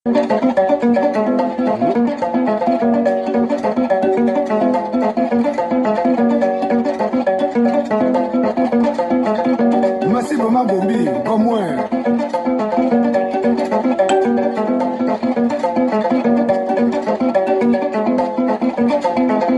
Massive Mabombi, au moins.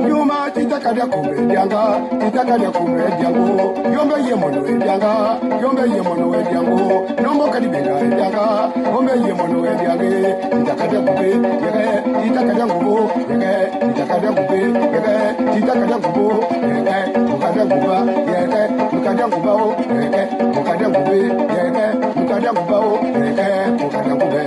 Yuma titakadia kumedianga, titakadia kumediango. Yombe yemono edianga, yombe yemono ediango. Nombo kadibega edianga, yombe yemono ediange. Titakadia kumbe, yege, titakadia kumbo, yege, titakadia kumbe, yege, titakadia kumbo, yege, mukadia kumba, yege, mukadia kumba o, yege, mukadia kumbe, yege, mukadia kumba o, yege, mukadia kumbe.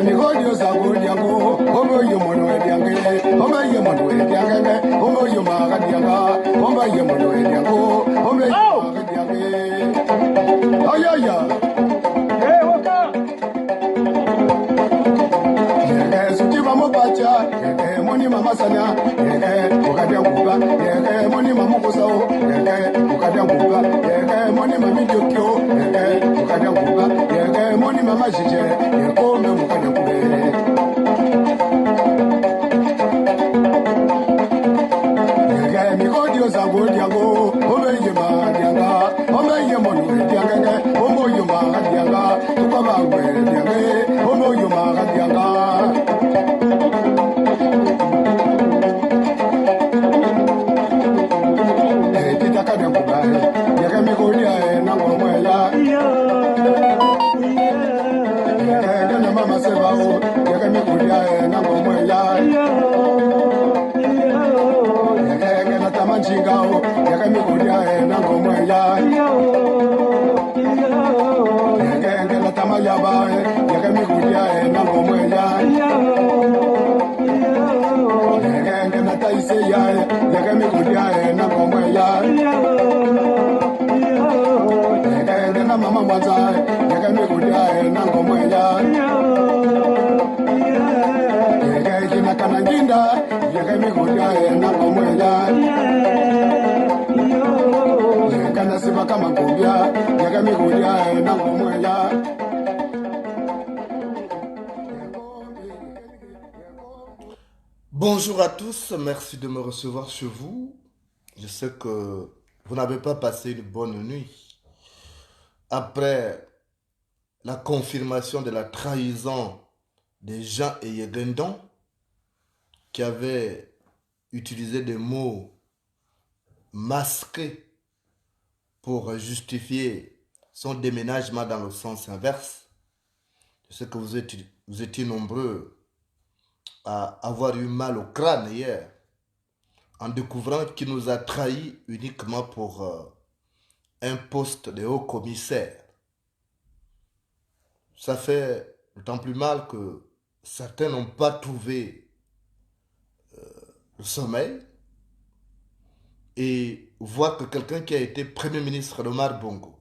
Mi odio Zagudiango, Homo Yomono Ediange, Homo Yomono Ediange, Homo Yomaga Dianga, Homo Yomono Ediango, Homo Yomaga Diange. Ayaya! Hey, waka! Sukiba Mobacha, Moni Mama Sana, Okadia Buba, Moni Mama Kosao, Okadia Buba, Moni Mami Jokyo, Okadia Buba, Moni Mama Jije, Kome Okadia Buba. Mi odio Zagudiango, Homo Yoma Dianga, Homo Yomono Ediange, Homo Yoma Dianga, Tukaba Diange, Homo Yoma Dianga. Mama Sebao, Yakami Kudia, Namoya, Tamanchingao, Yakami Kudia, Namoya, Tamayaba, Yakami Kudia, Namoya, Taisea, Yakami Kudia, Namoya, Mama Maza, Yakami Kudia, Namoya. Kananginda, Yakami Kudia, Namoya, Kanasiba Kamakudia, Yakami Kudia, Namoya. Bonjour à tous, merci de me recevoir chez vous. Je sais que vous n'avez pas passé une bonne nuit. Après la confirmation de la trahison de Jean et Yegendon, qui avait utilisé des mots masqués pour justifier son déménagement dans le sens inverse. Je sais que vous étiez nombreux à avoir eu mal au crâne hier en découvrant qu'il nous a trahis uniquement pour un poste de haut commissaire. Ça fait d'autant plus mal que certains n'ont pas trouvé le sommeil et voir que quelqu'un qui a été Premier ministre d'Omar Bongo,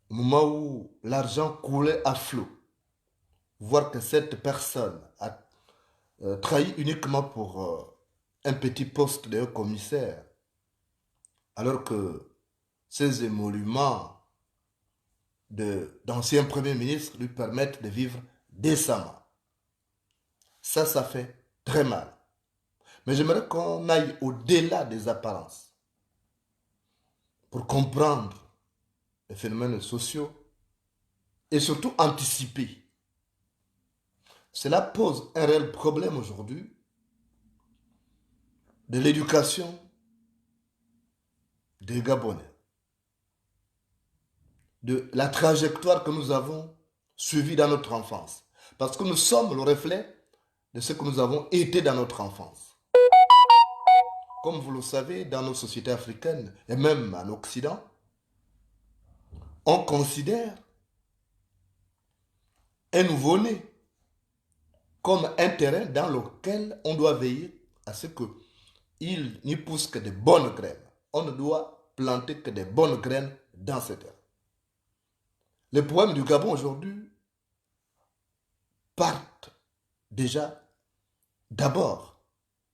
au moment où l'argent coulait à flot, voir que cette personne a trahi uniquement pour un petit poste de haut commissaire, alors que ces émoluments d'anciens premiers ministres lui permettent de vivre décemment. Ça fait très mal. Mais j'aimerais qu'on aille au-delà des apparences pour comprendre les phénomènes sociaux et surtout anticiper. Cela pose un réel problème aujourd'hui de l'éducation des Gabonais, de la trajectoire que nous avons suivie dans notre enfance. Parce que nous sommes le reflet de ce que nous avons été dans notre enfance. Comme vous le savez, dans nos sociétés africaines et même en Occident, on considère un nouveau-né comme un terrain dans lequel on doit veiller à ce qu'il n'y pousse que de bonnes graines. On ne doit planter que de bonnes graines dans ce terrain. Les problèmes du Gabon aujourd'hui partent déjà d'abord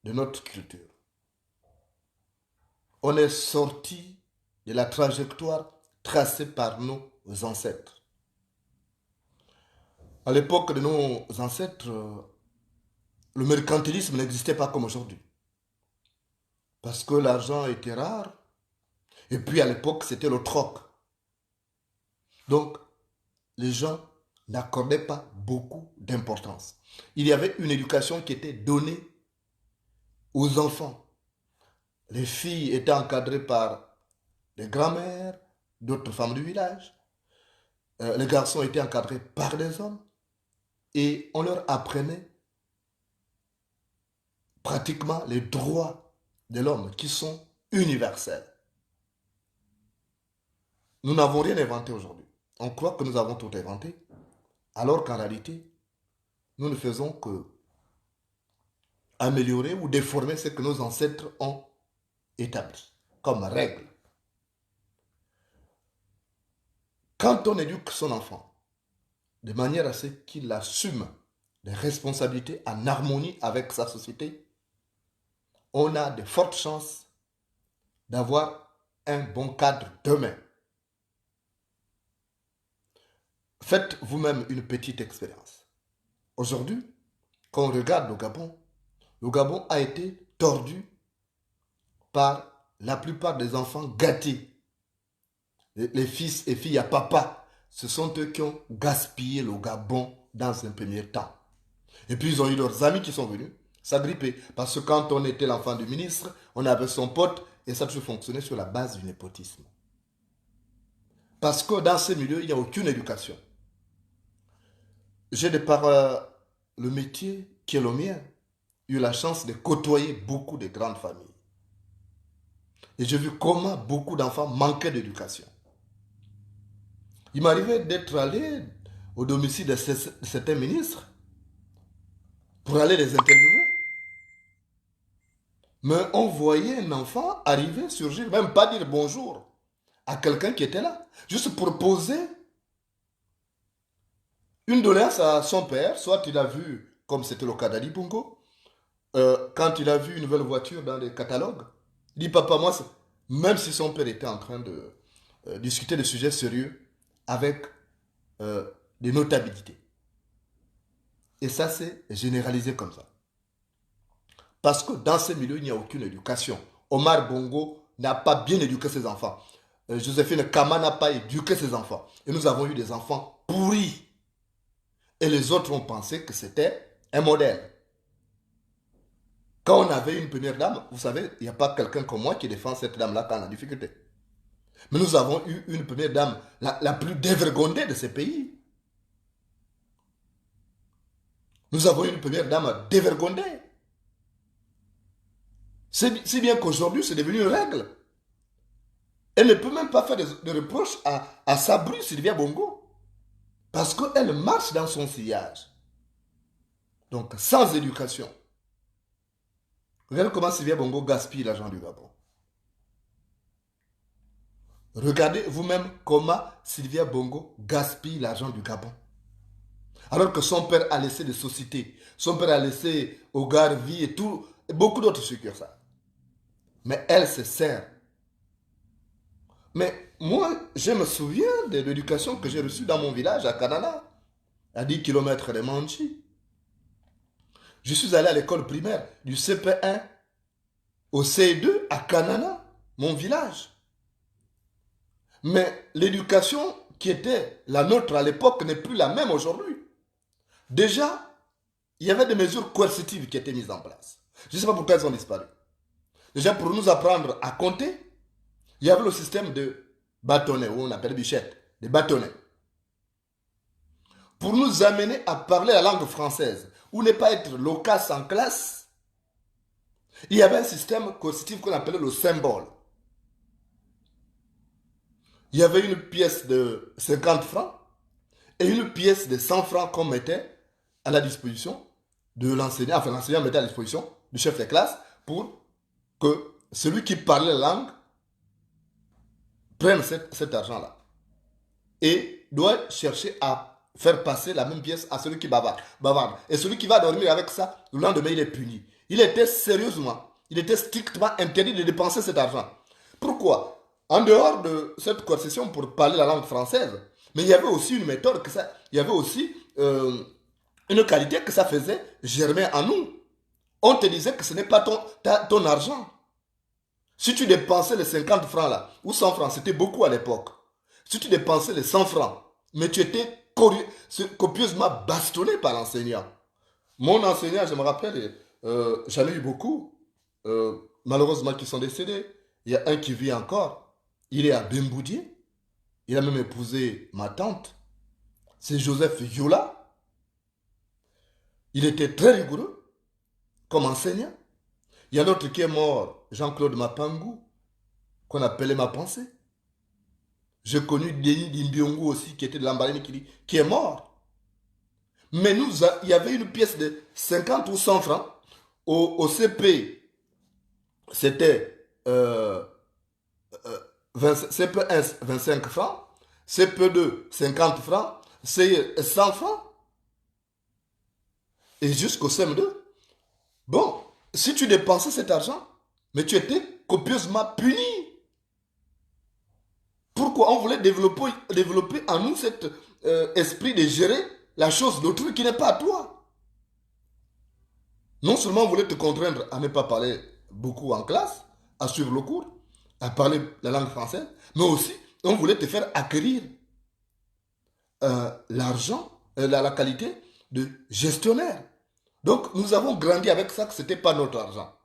de notre culture. On est sorti de la trajectoire tracée par nos ancêtres. À l'époque de nos ancêtres, le mercantilisme n'existait pas comme aujourd'hui. Parce que l'argent était rare. Et puis à l'époque, c'était le troc. Donc, les gens n'accordaient pas beaucoup d'importance. Il y avait une éducation qui était donnée aux enfants. Les filles étaient encadrées par les grands-mères, d'autres femmes du village. Les garçons étaient encadrés par des hommes. Et on leur apprenait pratiquement les droits de l'homme qui sont universels. Nous n'avons rien inventé aujourd'hui. On croit que nous avons tout inventé, alors qu'en réalité, nous ne faisons que améliorer ou déformer ce que nos ancêtres ont établi comme règle. Quand on éduque son enfant de manière à ce qu'il assume des responsabilités en harmonie avec sa société, on a de fortes chances d'avoir un bon cadre demain. Faites vous-même une petite expérience. Aujourd'hui, quand on regarde le Gabon a été tordu par la plupart des enfants gâtés. Les fils et filles à papa, ce sont eux qui ont gaspillé le Gabon dans un premier temps. Et puis ils ont eu leurs amis qui sont venus s'agripper. Parce que quand on était l'enfant du ministre, on avait son pote et ça a toujours fonctionné sur la base du népotisme. Parce que dans ces milieux, il n'y a aucune éducation. J'ai de par le métier qui est le mien, eu la chance de côtoyer beaucoup de grandes familles. Et j'ai vu comment beaucoup d'enfants manquaient d'éducation. Il m'arrivait d'être allé au domicile de certains ministres pour aller les interviewer. Mais on voyait un enfant arriver, surgir, même pas dire bonjour à quelqu'un qui était là, juste pour poser une doléance à son père. Soit il a vu, comme c'était le cas d'Ali Bongo, quand il a vu une nouvelle voiture dans les catalogues, il dit papa, moi, même si son père était en train de discuter de sujets sérieux avec des notabilités. Et ça, c'est généralisé comme ça. Parce que dans ces milieux, il n'y a aucune éducation. Omar Bongo n'a pas bien éduqué ses enfants. Joséphine Kama n'a pas éduqué ses enfants. Et nous avons eu des enfants pourris. Et les autres ont pensé que c'était un modèle. Quand on avait une première dame, vous savez, il n'y a pas quelqu'un comme moi qui défend cette dame-là quand on a difficulté. Mais nous avons eu une première dame, la plus dévergondée de ces pays. Nous avons eu une première dame dévergondée. Si bien qu'aujourd'hui, c'est devenu une règle. Elle ne peut même pas faire de reproches à Sabri Sylvia Bongo. Parce qu'elle marche dans son sillage. Donc, sans éducation. Regardez comment Sylvia Bongo gaspille l'argent du Gabon. Regardez vous-même comment Sylvia Bongo gaspille l'argent du Gabon. Alors que son père a laissé des sociétés. Son père a laissé Hogar Vie et tout, et beaucoup d'autres succursales. Mais elle se sert. Mais moi, je me souviens de l'éducation que j'ai reçue dans mon village à Kanana, à 10 km de Manchi. Je suis allé à l'école primaire du CP1 au C2 à Kanana, mon village. Mais l'éducation qui était la nôtre à l'époque n'est plus la même aujourd'hui. Déjà, il y avait des mesures coercitives qui étaient mises en place. Je ne sais pas pourquoi elles ont disparu. Déjà, pour nous apprendre à compter, il y avait le système de bâtonnets, ou on appelle bichette, des bâtonnets. Pour nous amener à parler la langue française, ou ne pas être loquace en classe, il y avait un système coercitif qu'on appelait le symbole. Il y avait une pièce de 50 francs et une pièce de 100 francs qu'on mettait à la disposition de l'enseignant. Enfin, l'enseignant mettait à la disposition du chef de classe pour que celui qui parlait la langue prenne cet argent-là. Et doit chercher à faire passer la même pièce à celui qui bavarde. Et celui qui va dormir avec ça, le lendemain, il est puni. Il était strictement interdit de dépenser cet argent. Pourquoi? en dehors de cette coercition pour parler la langue française, mais il y avait aussi une méthode, il y avait aussi une qualité que ça faisait germer en nous. On te disait que ce n'est pas ton argent. Si tu dépensais les 50 francs là, ou 100 francs, c'était beaucoup à l'époque. Si tu dépensais les 100 francs, mais tu étais copieusement bastonné par l'enseignant. Mon enseignant, je me rappelle, j'en ai eu beaucoup, malheureusement qui sont décédés. Il y a un qui vit encore. Il est à Bemboudier. Il a même épousé ma tante. C'est Joseph Yola. Il était très rigoureux comme enseignant. Il y a l'autre qui est mort, Jean-Claude Mapangou, qu'on appelait Ma Pensée. J'ai connu Denis Dimbiongo aussi, qui était de l'Ambarine, qui est mort. Mais il y avait une pièce de 50 ou 100 francs. Au CP, c'était CP1 25 francs, CP2 50 francs, CE 100 francs. Et jusqu'au CM2. Bon, si tu dépensais cet argent, mais tu étais copieusement puni. Pourquoi on voulait développer en nous cet esprit de gérer la chose d'autrui qui n'est pas à toi. Non seulement on voulait te contraindre à ne pas parler beaucoup en classe, à suivre le cours, à parler la langue française, mais aussi on voulait te faire acquérir l'argent, la qualité de gestionnaire. Donc nous avons grandi avec ça, que ce n'était pas notre argent.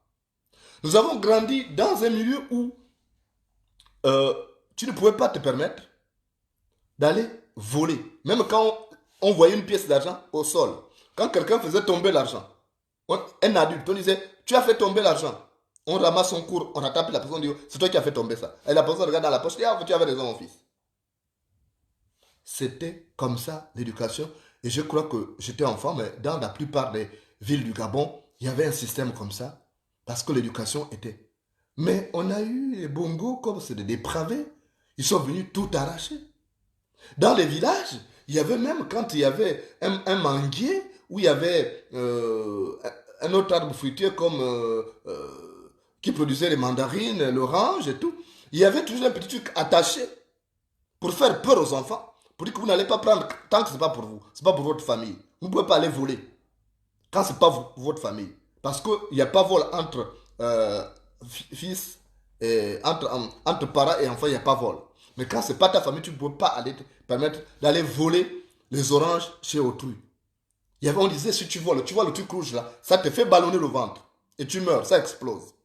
Nous avons grandi dans un milieu où tu ne pouvais pas te permettre d'aller voler. Même quand on voyait une pièce d'argent au sol, quand quelqu'un faisait tomber l'argent, un adulte, on disait, tu as fait tomber l'argent. On ramasse son cours, on rattrape la personne, on dit, c'est toi qui as fait tomber ça. Et la personne regarde dans la poche, et dit, ah, tu avais raison, mon fils. C'était comme ça l'éducation. Et je crois que j'étais enfant, mais dans la plupart des villes du Gabon, il y avait un système comme ça, parce que l'éducation était. Mais on a eu les bongos comme c'est des dépravés. Ils sont venus tout arracher. Dans les villages, il y avait même, quand il y avait un manguier, où il y avait un autre arbre fruitier comme qui produisait les mandarines, l'orange et tout, il y avait toujours un petit truc attaché pour faire peur aux enfants, pour dire que vous n'allez pas prendre tant que ce n'est pas pour vous, ce n'est pas pour votre famille. Vous ne pouvez pas aller voler quand ce n'est pas pour votre famille. Parce qu'il n'y a pas vol entre fils, et entre parents et enfants, il n'y a pas vol. Mais quand ce n'est pas ta famille, tu ne peux pas aller te permettre d'aller voler les oranges chez autrui. On disait, si tu vois le truc rouge là, ça te fait ballonner le ventre. Et tu meurs, ça explose.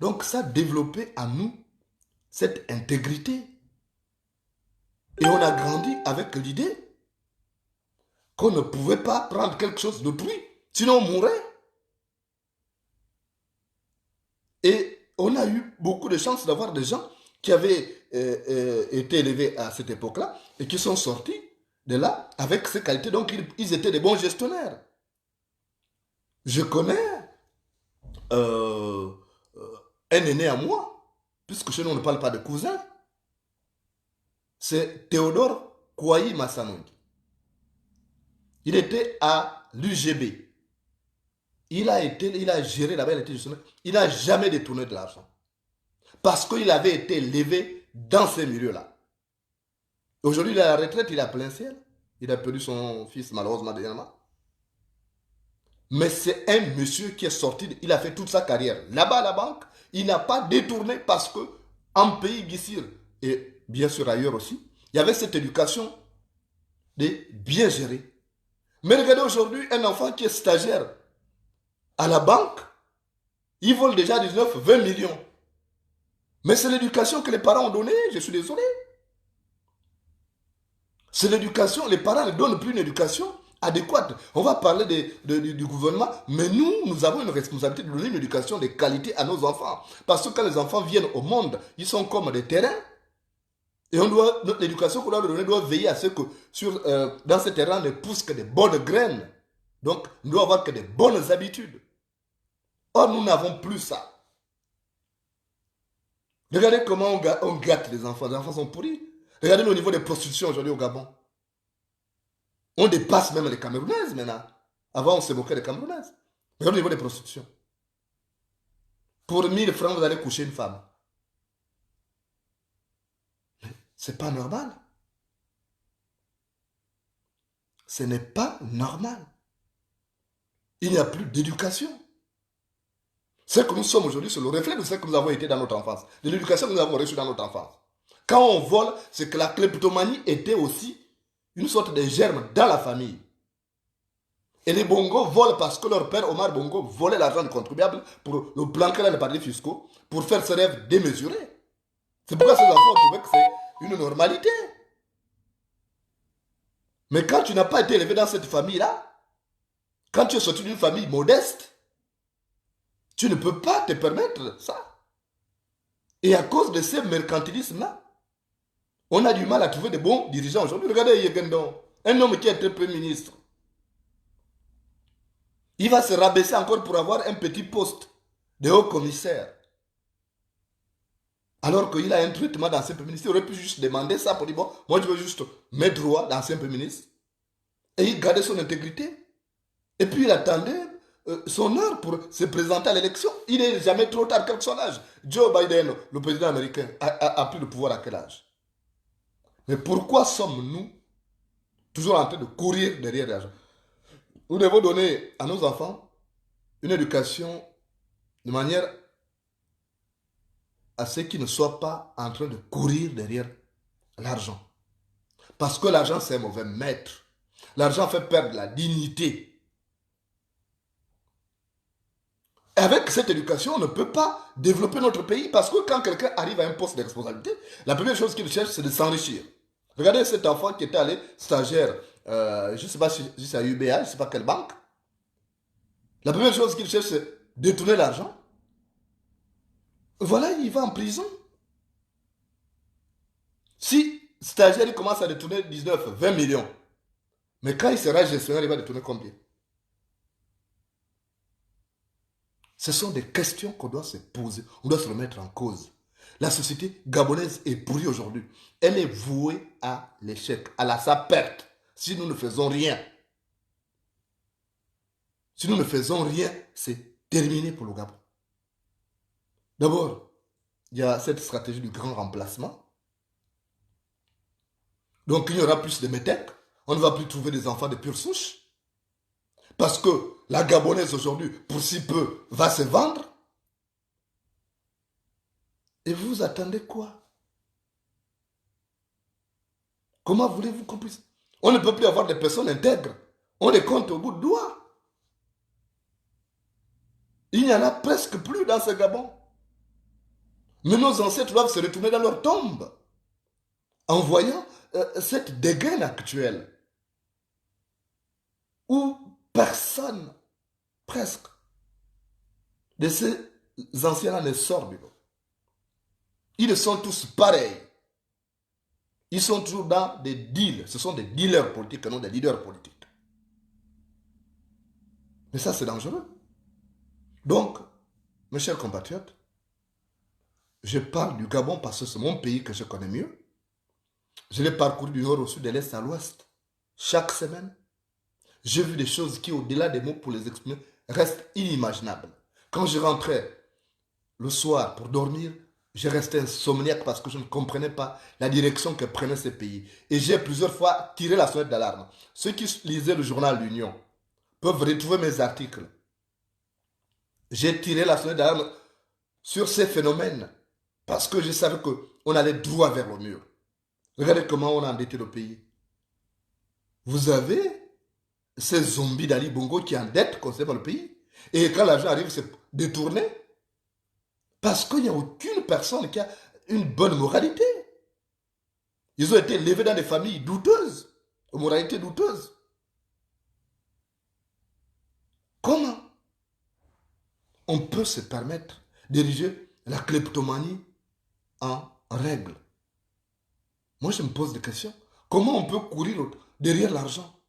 Donc ça a développé en nous cette intégrité. Et on a grandi avec l'idée qu'on ne pouvait pas prendre quelque chose d'autrui, sinon on mourrait. Et on a eu beaucoup de chance d'avoir des gens qui avaient été élevés à cette époque-là et qui sont sortis de là avec ces qualités. Donc ils étaient des bons gestionnaires. Je connais un aîné à moi, puisque chez nous on ne parle pas de cousin. C'est Théodore Kouaï Massanongi. Il était à l'UGB. Il a géré là-bas, il était gestionnaire. Il n'a jamais détourné de l'argent. Parce qu'il avait été élevé dans ces milieux-là. Aujourd'hui, il est à la retraite, il est à plein ciel. Il a perdu son fils, malheureusement, dernièrement. Mais c'est un monsieur qui est sorti, il a fait toute sa carrière là-bas à la banque. Il n'a pas détourné parce que en pays Guissir, et bien sûr ailleurs aussi, il y avait cette éducation de bien gérer. Mais regardez aujourd'hui, un enfant qui est stagiaire à la banque, il vole déjà 19, 20 millions. Mais c'est l'éducation que les parents ont donnée, je suis désolé. C'est l'éducation, les parents ne donnent plus une éducation adéquate. On va parler du gouvernement, mais nous avons une responsabilité de donner une éducation de qualité à nos enfants. Parce que quand les enfants viennent au monde, ils sont comme des terrains. Et l'éducation qu'on doit leur donner doit veiller à ce que dans ces terrains ne poussent que des bonnes graines. Donc, nous devons avoir que des bonnes habitudes. Or, nous n'avons plus ça. Regardez comment on gâte les enfants. Les enfants sont pourris. Regardez le niveau de prostitution aujourd'hui au Gabon. On dépasse même les Camerounaises maintenant. Avant, on se moquait des Camerounaises. Regardez le niveau de prostitution. Pour 1000 francs, vous allez coucher une femme. C'est pas normal. Ce n'est pas normal. Il n'y a plus d'éducation. Ce que nous sommes aujourd'hui, c'est le reflet de ce que nous avons été dans notre enfance, de l'éducation que nous avons reçue dans notre enfance. Quand on vole, c'est que la kleptomanie était aussi une sorte de germe dans la famille. Et les Bongo volent parce que leur père Omar Bongo volait l'argent du contribuable pour le planquer dans les paradis fiscaux, pour faire ce rêve démesuré. C'est pourquoi ces enfants ont trouvé que c'est une normalité. Mais quand tu n'as pas été élevé dans cette famille-là, quand tu es sorti d'une famille modeste, tu ne peux pas te permettre ça. Et à cause de ce mercantilisme-là, on a du mal à trouver de bons dirigeants aujourd'hui. Regardez Yegendon, un homme qui a été Premier ministre. Il va se rabaisser encore pour avoir un petit poste de haut commissaire. Alors qu'il a un traitement d'ancien Premier ministre. Il aurait pu juste demander ça pour dire, bon, moi je veux juste mettre droit d'ancien Premier ministre. Et il gardait son intégrité. Et puis il attendait son heure pour se présenter à l'élection. Il n'est jamais trop tard, quel que soit l'âge. Joe Biden, le président américain, a pris le pouvoir à quel âge? Mais pourquoi sommes-nous toujours en train de courir derrière l'argent? Nous devons donner à nos enfants une éducation de manière à ce qu'ils ne soient pas en train de courir derrière l'argent. Parce que l'argent, c'est un mauvais maître. L'argent fait perdre la dignité. Et avec cette éducation, on ne peut pas développer notre pays parce que quand quelqu'un arrive à un poste de responsabilité, la première chose qu'il cherche, c'est de s'enrichir. Regardez cet enfant qui était allé stagiaire, je ne sais pas si c'est à UBA, je ne sais pas quelle banque. La première chose qu'il cherche, c'est détourner l'argent. Voilà, il va en prison. Si stagiaire, il commence à détourner 19, 20 millions, mais quand il sera gestionnaire, il va détourner combien? Ce sont des questions qu'on doit se poser, on doit se remettre en cause. La société gabonaise est pourrie aujourd'hui. Elle est vouée à l'échec, à sa perte, si nous ne faisons rien. Si nous ne faisons rien, c'est terminé pour le Gabon. D'abord, il y a cette stratégie du grand remplacement. Donc, il y aura plus de métèques. On ne va plus trouver des enfants de pure souche. Parce que la Gabonaise aujourd'hui, pour si peu, va se vendre. Et vous attendez quoi? Comment voulez-vous qu'on puisse... On ne peut plus avoir des personnes intègres. On les compte au bout de doigts. Il n'y en a presque plus dans ce Gabon. Mais nos ancêtres doivent se retourner dans leur tombe en voyant cette dégaine actuelle où personne, presque, de ces anciens-là ne sort du lot. Ils sont tous pareils. Ils sont toujours dans des deals. Ce sont des dealers politiques et non des leaders politiques. Mais ça, c'est dangereux. Donc, mes chers compatriotes, je parle du Gabon parce que c'est mon pays que je connais mieux. Je l'ai parcouru du nord au sud, de l'est à l'ouest. Chaque semaine, j'ai vu des choses qui, au-delà des mots pour les exprimer, restent inimaginables. Quand je rentrais le soir pour dormir, je restais insomniaque parce que je ne comprenais pas la direction que prenait ces pays. Et j'ai plusieurs fois tiré la sonnette d'alarme. Ceux qui lisaient le journal L'Union peuvent retrouver mes articles. J'ai tiré la sonnette d'alarme sur ces phénomènes parce que je savais qu'on allait droit vers le mur. Regardez comment on a endetté le pays. Vous avez ces zombies d'Ali Bongo qui endettent concernant le pays. Et quand l'argent arrive, c'est détourné. Parce qu'il n'y a aucune personne qui a une bonne moralité. Ils ont été élevés dans des familles douteuses, aux moralités douteuses. Comment on peut se permettre d'ériger la kleptomanie en règle? Moi, je me pose des questions. Comment on peut courir derrière l'argent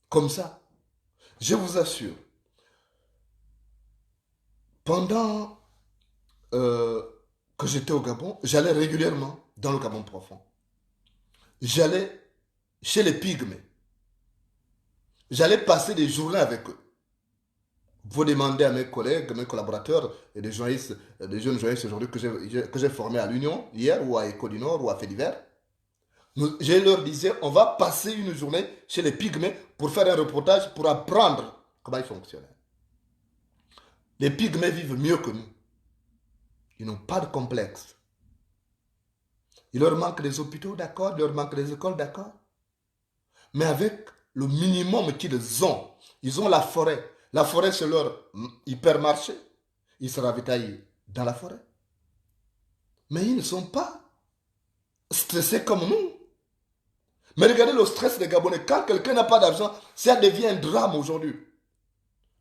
comme ça? Je vous assure, pendant que j'étais au Gabon, j'allais régulièrement dans le Gabon profond. J'allais chez les pygmées. J'allais passer des journées avec eux. Vous demandez à mes collègues, mes collaborateurs et des jeunes journalistes aujourd'hui que j'ai formés à l'Union hier ou à École du Nord ou à Fait d'Hiver. Je leur disais, on va passer une journée chez les pygmées pour faire un reportage, pour apprendre comment ils fonctionnaient. Les pygmées vivent mieux que nous. Ils n'ont pas de complexe. Il leur manque des hôpitaux, d'accord, il leur manque des écoles, d'accord. Mais avec le minimum qu'ils ont, ils ont la forêt. La forêt, c'est leur hypermarché. Ils se ravitaillent dans la forêt. Mais ils ne sont pas stressés comme nous. Mais regardez le stress des Gabonais. Quand quelqu'un n'a pas d'argent, ça devient un drame aujourd'hui.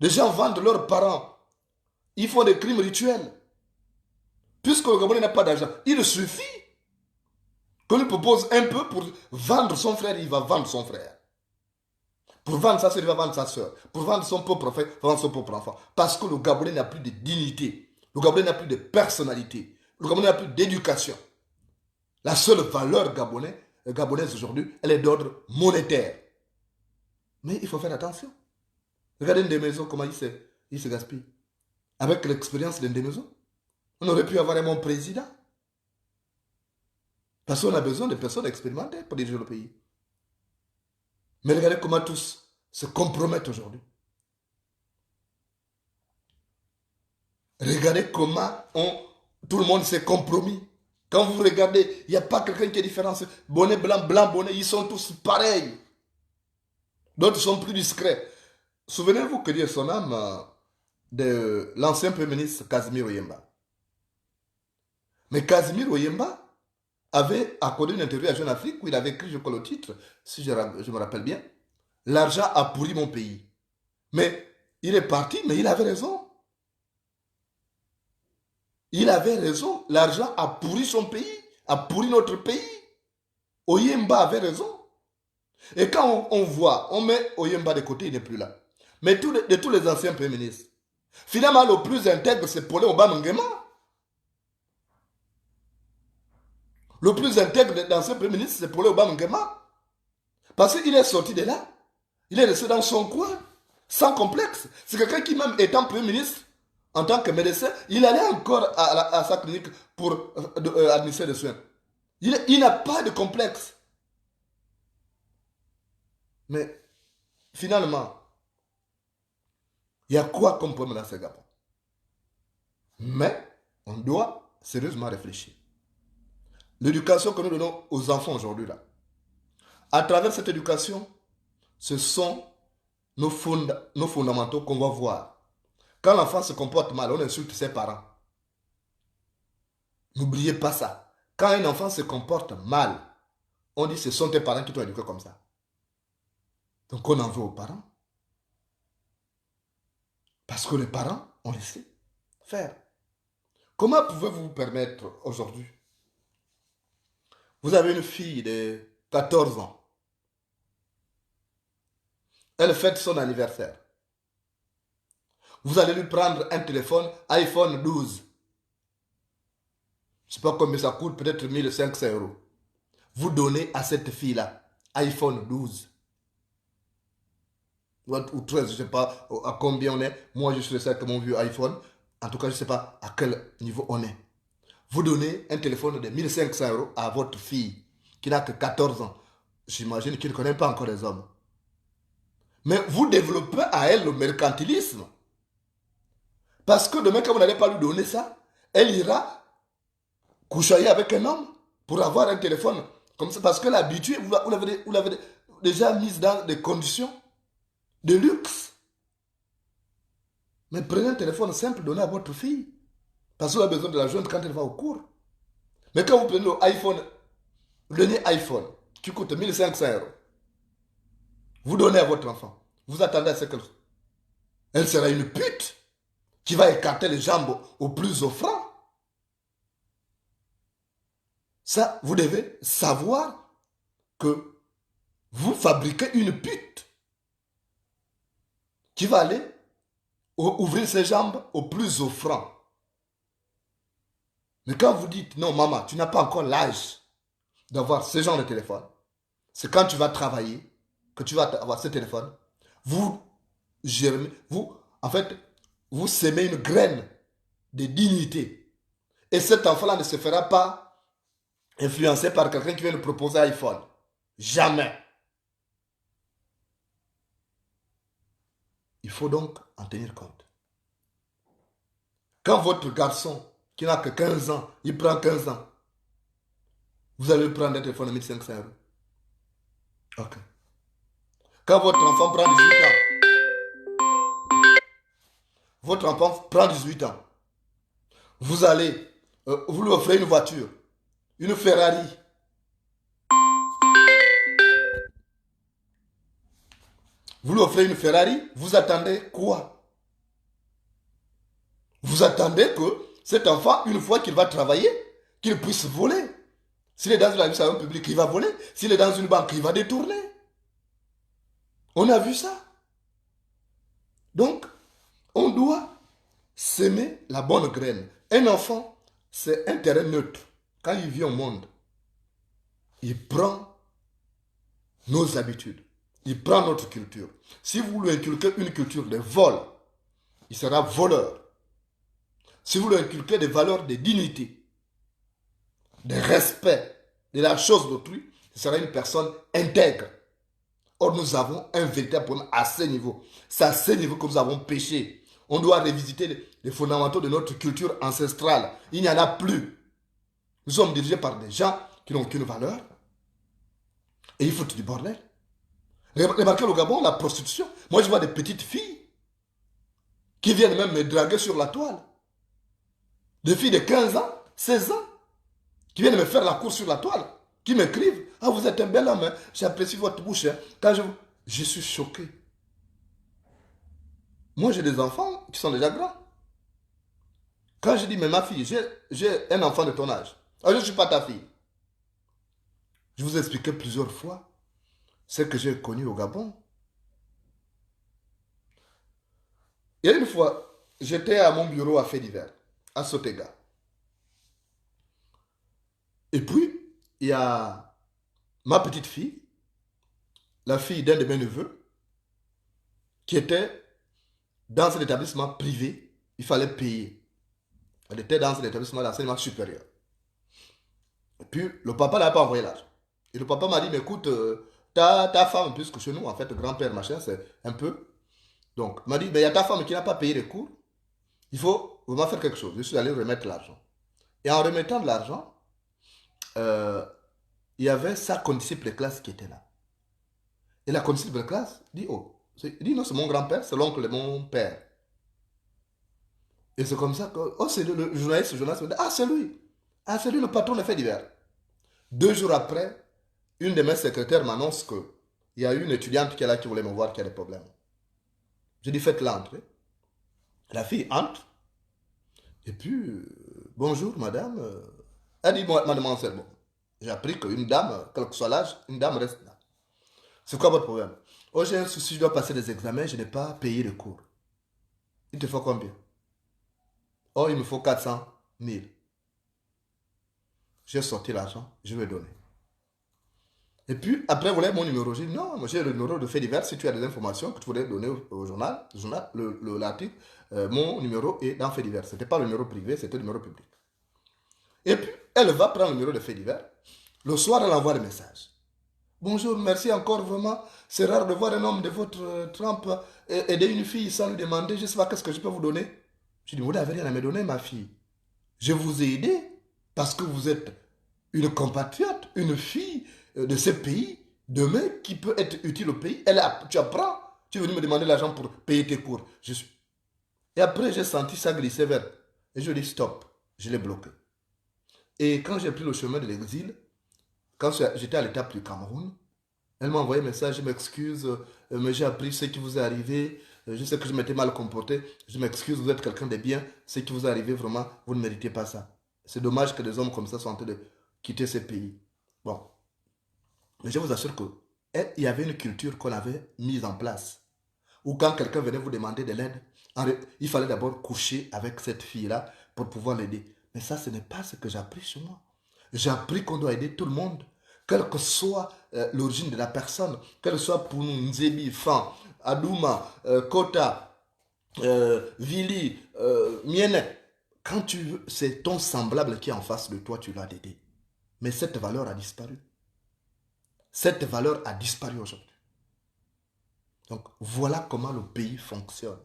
Les gens vendent leurs parents. Ils font des crimes rituels. Puisque le Gabonais n'a pas d'argent, il suffit qu'on lui propose un peu pour vendre son frère, il va vendre son frère. Pour vendre sa soeur, il va vendre sa soeur. Pour vendre son propre frère, il va vendre son propre enfant. Parce que le Gabonais n'a plus de dignité. Le Gabonais n'a plus de personnalité. Le Gabonais n'a plus d'éducation. La seule valeur gabonaise aujourd'hui, elle est d'ordre monétaire. Mais il faut faire attention. Regardez Ndémézo, comment il se gaspille. Avec l'expérience de Ndémézo, on aurait pu avoir un bon président. Parce qu'on a besoin de personnes expérimentées pour diriger le pays. Mais regardez comment tous se compromettent aujourd'hui. Regardez comment tout le monde s'est compromis. Quand vous regardez, il n'y a pas quelqu'un qui est différent. Bonnet blanc, blanc, bonnet, ils sont tous pareils. D'autres sont plus discrets. Souvenez-vous que dit son âme de l'ancien Premier ministre Casimir Oyemba. Mais Casimir Oyemba avait accordé une interview à Jeune Afrique où il avait écrit, je crois le titre, si je me rappelle bien, l'argent a pourri mon pays. Mais il est parti, mais il avait raison. Il avait raison. L'argent a pourri son pays, a pourri notre pays. Oyemba avait raison. Et quand on voit, on met Oyemba de côté, il n'est plus là. Mais de tous les anciens premiers ministres, finalement, le plus intègre, c'est Paulin Obama Nguema. Le plus intègre des anciens premiers ministres, c'est Paulin Obama Nguema. Parce qu'il est sorti de là. Il est resté dans son coin, sans complexe. C'est quelqu'un qui, même étant premier ministre, en tant que médecin, il allait encore à sa clinique pour administrer des soins. Il n'a pas de complexe. Mais finalement, il y a quoi comme problème dans ce Gabon? Mais on doit sérieusement réfléchir. L'éducation que nous donnons aux enfants aujourd'hui, là, à travers cette éducation, ce sont nos fondamentaux qu'on va voir. Quand l'enfant se comporte mal, on insulte ses parents. N'oubliez pas ça. Quand un enfant se comporte mal, on dit ce sont tes parents qui t'ont éduqué comme ça. Donc on en veut aux parents. Parce que les parents, on laissé faire. Comment pouvez-vous vous permettre aujourd'hui? Vous avez une fille de 14 ans. Elle fête son anniversaire. Vous allez lui prendre un téléphone iPhone 12. Je ne sais pas combien ça coûte, peut-être 1500 euros. Vous donnez à cette fille-là iPhone 12. Ou 13, je ne sais pas à combien on est. Moi, je suis resté avec mon vieux iPhone. En tout cas, je ne sais pas à quel niveau on est. Vous donnez un téléphone de 1500 euros à votre fille qui n'a que 14 ans. J'imagine qu'il ne connaît pas encore les hommes. Mais vous développez à elle le mercantilisme. Parce que demain, quand vous n'allez pas lui donner ça, elle ira coucher avec un homme pour avoir un téléphone comme ça. Parce que l'habitude, vous l'avez déjà mise dans des conditions de luxe. Mais prenez un téléphone simple, donnez à votre fille. Parce qu'elle a besoin de la joindre quand elle va au cours. Mais quand vous prenez le dernier iPhone, qui coûte 1500 euros, vous donnez à votre enfant. Vous attendez à ce qu'elle sera une pute qui va écarter les jambes au plus offrant. Ça, vous devez savoir que vous fabriquez une pute qui va aller ouvrir ses jambes au plus offrant. Mais quand vous dites, non maman, tu n'as pas encore l'âge d'avoir ce genre de téléphone, c'est quand tu vas travailler que tu vas avoir ce téléphone, vous germez, vous sémez une graine de dignité. Et cet enfant-là ne se fera pas influencé par quelqu'un qui vient de proposer iPhone. Jamais. Il faut donc en tenir compte. Quand votre garçon, qui n'a que 15 ans, il prend 15 ans, vous allez prendre un téléphone de 1500 euros. Ok. Quand votre enfant prend 18 ans, votre enfant prend 18 ans, vous allez, vous lui offrez une voiture, une Ferrari. Vous lui offrez une Ferrari, vous attendez quoi? Vous attendez que cet enfant, une fois qu'il va travailler, qu'il puisse voler. S'il est dans une administration publique, il va voler. S'il est dans une banque, il va détourner. On a vu ça. Donc, on doit s'aimer la bonne graine. Un enfant, c'est un terrain neutre. Quand il vit au monde, il prend nos habitudes. Il prend notre culture. Si vous lui inculquez une culture de vol, il sera voleur. Si vous lui inculquez des valeurs de dignité, de respect de la chose d'autrui, il sera une personne intègre. Or, nous avons un véritable problème à ce niveau. C'est à ce niveau que nous avons péché. On doit revisiter les fondamentaux de notre culture ancestrale. Il n'y en a plus. Nous sommes dirigés par des gens qui n'ont aucune valeur. Et il faut du bordel. Remarquez au Gabon, la prostitution. Moi, je vois des petites filles qui viennent même me draguer sur la toile. Des filles de 15 ans, 16 ans, qui viennent me faire la course sur la toile, qui m'écrivent. Ah, vous êtes un bel homme, hein? J'apprécie votre bouche. Hein? Quand je suis choqué. Moi, j'ai des enfants qui sont déjà grands. Quand je dis, mais ma fille, j'ai un enfant de ton âge. Ah, je ne suis pas ta fille. Je vous ai expliqué plusieurs fois ce que j'ai connu au Gabon. Il y a une fois, j'étais à mon bureau à fait d'hiver, à Sotega. Et puis, il y a ma petite fille, la fille d'un de mes neveux, qui était dans un établissement privé. Il fallait payer. Elle était dans un établissement d'enseignement supérieur. Et puis, le papa n'a pas envoyé l'argent. Et le papa m'a dit, mais écoute, ta femme, puisque chez nous, en fait, grand-père, machin, c'est un peu. Donc, il m'a dit, mais il y a ta femme qui n'a pas payé les cours. Il faut vraiment faire quelque chose. Je suis allé remettre l'argent. Et en remettant de l'argent, euh, il y avait sa condisciple de classe qui était là. Et la condisciple de classe dit, oh, il dit, non, c'est mon grand-père, c'est l'oncle de mon père. Et c'est comme ça que, oh, c'est le journaliste me dit, ah, c'est lui. Ah, c'est lui le patron de fait divers. 2 jours après, une de mes secrétaires m'annonce que il y a une étudiante qui est là qui voulait me voir qui a des problèmes. Je dis, faites-la entrer. La fille entre. Et puis, bonjour madame. Elle dit, mademoiselle, c'est bon. J'ai appris qu'une dame, quel que soit l'âge, une dame reste là. C'est quoi votre problème? Oh, j'ai un souci, je dois passer des examens, je n'ai pas payé le cours. Il te faut combien? Oh, il me faut 400 000. J'ai sorti l'argent, je vais donner. Et puis, après, vous voulez mon numéro? J'ai dit, non, j'ai le numéro de fait divers. Si tu as des informations que tu voulais donner au journal, l'article, mon numéro est dans fait divers. Ce n'était pas le numéro privé, c'était le numéro public. Et puis, elle va prendre le numéro de fait divers. Le soir, elle envoie des messages. Bonjour, merci encore, vraiment. C'est rare de voir un homme de votre trempe aider une fille sans lui demander, je ne sais pas qu'est-ce que je peux vous donner. Je dis, vous n'avez rien à me donner, ma fille. Je vous ai aidé parce que vous êtes une compatriote, une fille de ce pays, demain, qui peut être utile au pays. Tu apprends, tu es venu me demander l'argent pour payer tes cours. Et après, j'ai senti ça glisser vers. Et je lui ai dit, stop, je l'ai bloqué. Et quand j'ai pris le chemin de l'exil, quand j'étais à l'étape du Cameroun, elle m'a envoyé un message, je m'excuse, mais j'ai appris ce qui vous est arrivé, je sais que je m'étais mal comporté, je m'excuse, vous êtes quelqu'un de bien, ce qui vous est arrivé, vraiment, vous ne méritez pas ça. C'est dommage que des hommes comme ça soient en train de quitter ce pays. Bon. Mais je vous assure qu'il y avait une culture qu'on avait mise en place. Où quand quelqu'un venait vous demander de l'aide, il fallait d'abord coucher avec cette fille-là pour pouvoir l'aider. Mais ça, ce n'est pas ce que j'ai appris chez moi. J'ai appris qu'on doit aider tout le monde, quelle que soit l'origine de la personne, qu'elle soit pour Nzebi, Fan, Adouma, Kota, Vili, Miene. Quand tu veux, c'est ton semblable qui est en face de toi, tu l'as d'aider. Mais cette valeur a disparu. Cette valeur a disparu aujourd'hui. Donc, voilà comment le pays fonctionne.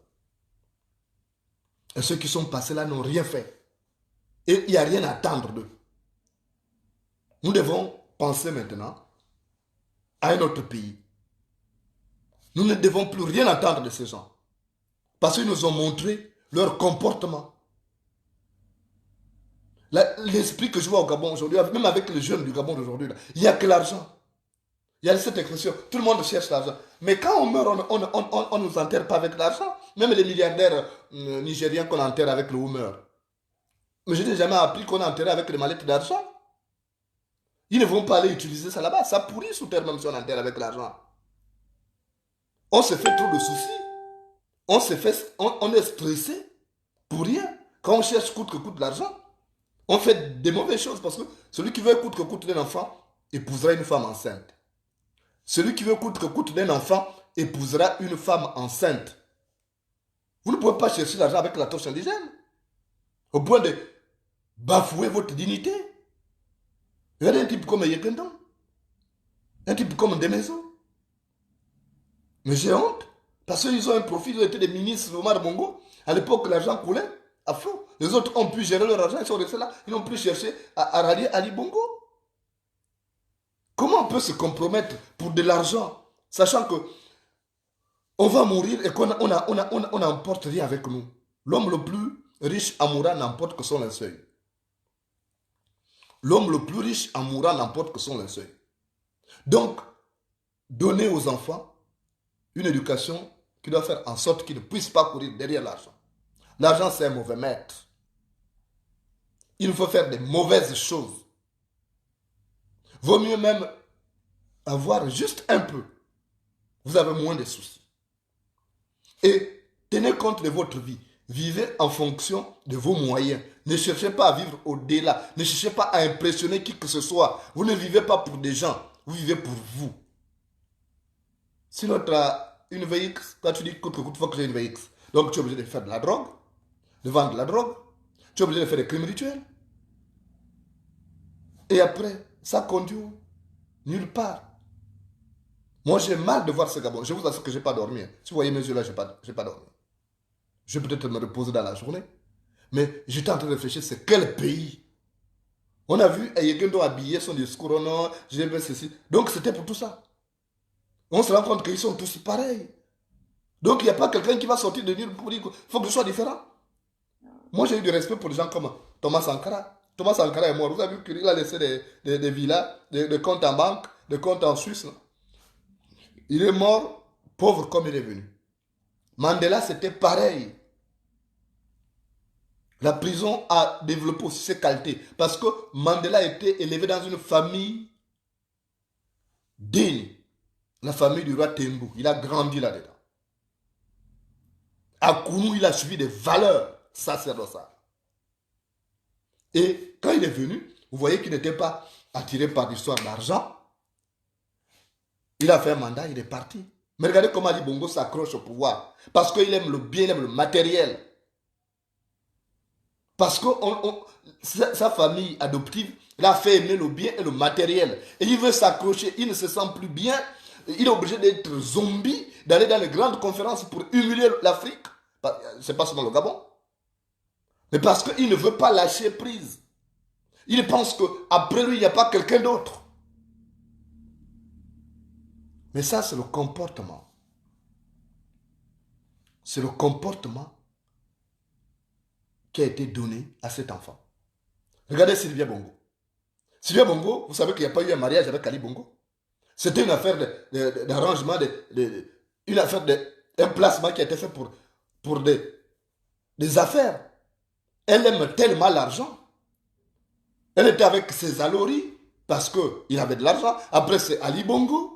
Et ceux qui sont passés là n'ont rien fait. Et il n'y a rien à attendre d'eux. Nous devons penser maintenant à un autre pays. Nous ne devons plus rien attendre de ces gens. Parce qu'ils nous ont montré leur comportement. L'esprit que je vois au Gabon aujourd'hui, même avec les jeunes du Gabon d'aujourd'hui, il n'y a que l'argent. Il y a cette expression, tout le monde cherche l'argent. Mais quand on meurt, on ne nous enterre pas avec l'argent. Même les milliardaires nigériens qu'on enterre avec le meurent. Mais je n'ai jamais appris qu'on enterre avec les mallettes d'argent. Ils ne vont pas aller utiliser ça là-bas. Ça pourrit sous terre même si on enterre avec l'argent. On se fait trop de soucis. On est stressé pour rien. Quand on cherche coûte que coûte l'argent, on fait des mauvaises choses parce que celui qui veut coûte que coûte d'un enfant épousera une femme enceinte. Celui qui veut coûte que coûte d'un enfant épousera une femme enceinte. Vous ne pouvez pas chercher l'argent avec la torche indigène au point de bafouer votre dignité. Regardez un type comme Yekendon, un type comme Demezo. Mais j'ai honte parce qu'ils ont un profil, ils étaient des ministres Omar Bongo. À l'époque, l'argent coulait à flot. Les autres ont pu gérer leur argent, ils sont restés là, ils n'ont plus cherché à rallier Ali Bongo. Comment on peut se compromettre pour de l'argent, sachant que on va mourir et qu'on n'emporte rien avec nous? L'homme le plus riche en mourant n'emporte que son linceul. L'homme le plus riche en mourant n'emporte que son linceul. Donc, donner aux enfants une éducation qui doit faire en sorte qu'ils ne puissent pas courir derrière l'argent. L'argent, c'est un mauvais maître. Il faut faire des mauvaises choses. Vaut mieux même avoir juste un peu. Vous avez moins de soucis. Et tenez compte de votre vie. Vivez en fonction de vos moyens. Ne cherchez pas à vivre au-delà. Ne cherchez pas à impressionner qui que ce soit. Vous ne vivez pas pour des gens. Vous vivez pour vous. Si l'autre a une VX, toi tu dis coûte que coûte, il faut que j'ai une VX. Donc tu es obligé de faire de la drogue, de vendre de la drogue. Tu es obligé de faire des crimes rituels. Et après, ça conduit nulle part. Moi, j'ai mal de voir ce Gabon. Je vous assure que je n'ai pas dormi. Si vous voyez mes yeux là, je n'ai pas dormi. Je vais peut-être me reposer dans la journée. Mais j'étais en train de réfléchir, c'est quel pays? On a vu Ayekendo habiller son discours, oh non, j'ai fait ceci. Donc c'était pour tout ça. On se rend compte qu'ils sont tous pareils. Donc il n'y a pas quelqu'un qui va sortir de nulle pour dire qu'il faut que je sois différent. Moi, j'ai eu du respect pour des gens comme Thomas Sankara. Thomas Sankara est mort. Vous avez vu qu'il a laissé des villas, des comptes en banque, des comptes en Suisse. Là. Il est mort pauvre comme il est venu. Mandela, c'était pareil. La prison a développé aussi ses qualités. Parce que Mandela a été élevé dans une famille digne. La famille du roi Tembu. Il a grandi là-dedans. À Kounou, il a suivi des valeurs sacerdotales. Et quand il est venu, vous voyez qu'il n'était pas attiré par l'histoire d'argent. Il a fait un mandat, il est parti. Mais regardez comment Ali Bongo s'accroche au pouvoir. Parce qu'il aime le bien, il aime le matériel. Parce que sa famille adoptive l'a fait aimer le bien et le matériel. Et il veut s'accrocher, il ne se sent plus bien. Il est obligé d'être zombie, d'aller dans les grandes conférences pour humilier l'Afrique. C'est pas seulement le Gabon. Mais parce qu'il ne veut pas lâcher prise. Il pense qu'après lui, il n'y a pas quelqu'un d'autre. Mais ça, c'est le comportement. C'est le comportement qui a été donné à cet enfant. Regardez Sylvia Bongo. Sylvia Bongo, vous savez qu'il n'y a pas eu un mariage avec Ali Bongo. C'était une affaire d'arrangement, une affaire un placement qui a été fait pour des affaires. Elle aime tellement l'argent. Elle était avec ses aloris parce qu'il avait de l'argent. Après, c'est Ali Bongo.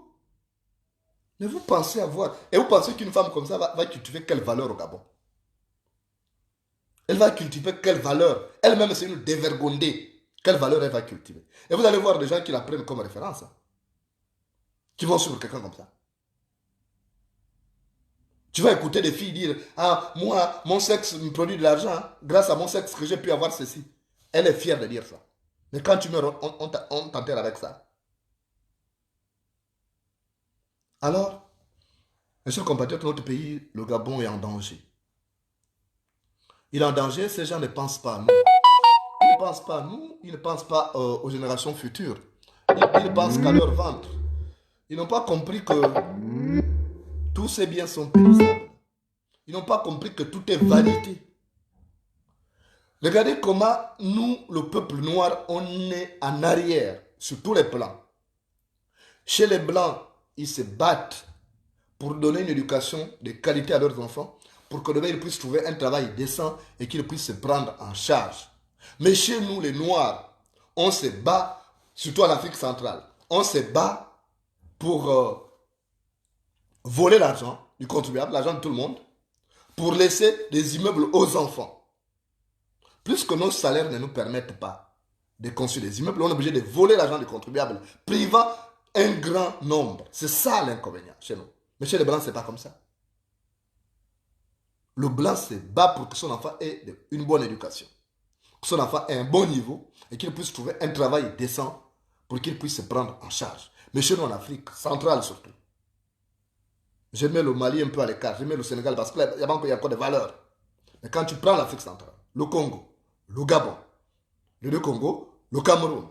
Mais vous pensez avoir... Et vous pensez qu'une femme comme ça va cultiver quelle valeur au Gabon? Elle va cultiver quelle valeur? Elle-même, c'est une dévergondée. Quelle valeur elle va cultiver? Et vous allez voir des gens qui la prennent comme référence. Hein, qui vont suivre quelqu'un comme ça. Tu vas écouter des filles dire, ah, moi, mon sexe me produit de l'argent. Hein, grâce à mon sexe que j'ai pu avoir ceci. Elle est fière de dire ça. Mais quand tu meurs, on t'enterre avec ça. Alors, mes chers compatriotes, notre pays, le Gabon, est en danger. Il est en danger, ces gens ne pensent pas à nous. Ils ne pensent pas à nous, ils ne pensent pas aux générations futures. Ils ne pensent qu'à leur ventre. Ils n'ont pas compris que tous ces biens sont périssables. Ils n'ont pas compris que tout est vanité. Regardez comment nous, le peuple noir, on est en arrière sur tous les plans. Chez les Blancs, ils se battent pour donner une éducation de qualité à leurs enfants, pour que demain ils puissent trouver un travail décent et qu'ils puissent se prendre en charge. Mais chez nous, les Noirs, on se bat, surtout en Afrique centrale, on se bat pour voler l'argent du contribuable, l'argent de tout le monde, pour laisser des immeubles aux enfants. Puisque nos salaires ne nous permettent pas de construire des immeubles, on est obligé de voler l'argent du contribuable, privant un grand nombre. C'est ça l'inconvénient chez nous. Mais chez les Blancs, ce n'est pas comme ça. Le Blanc se bat pour que son enfant ait une bonne éducation, que son enfant ait un bon niveau et qu'il puisse trouver un travail décent pour qu'il puisse se prendre en charge. Mais chez nous en Afrique, centrale surtout, je mets le Mali un peu à l'écart, je mets le Sénégal parce qu'il y a encore des valeurs. Mais quand tu prends l'Afrique centrale, le Congo, le Gabon, les deux Congo, le Cameroun,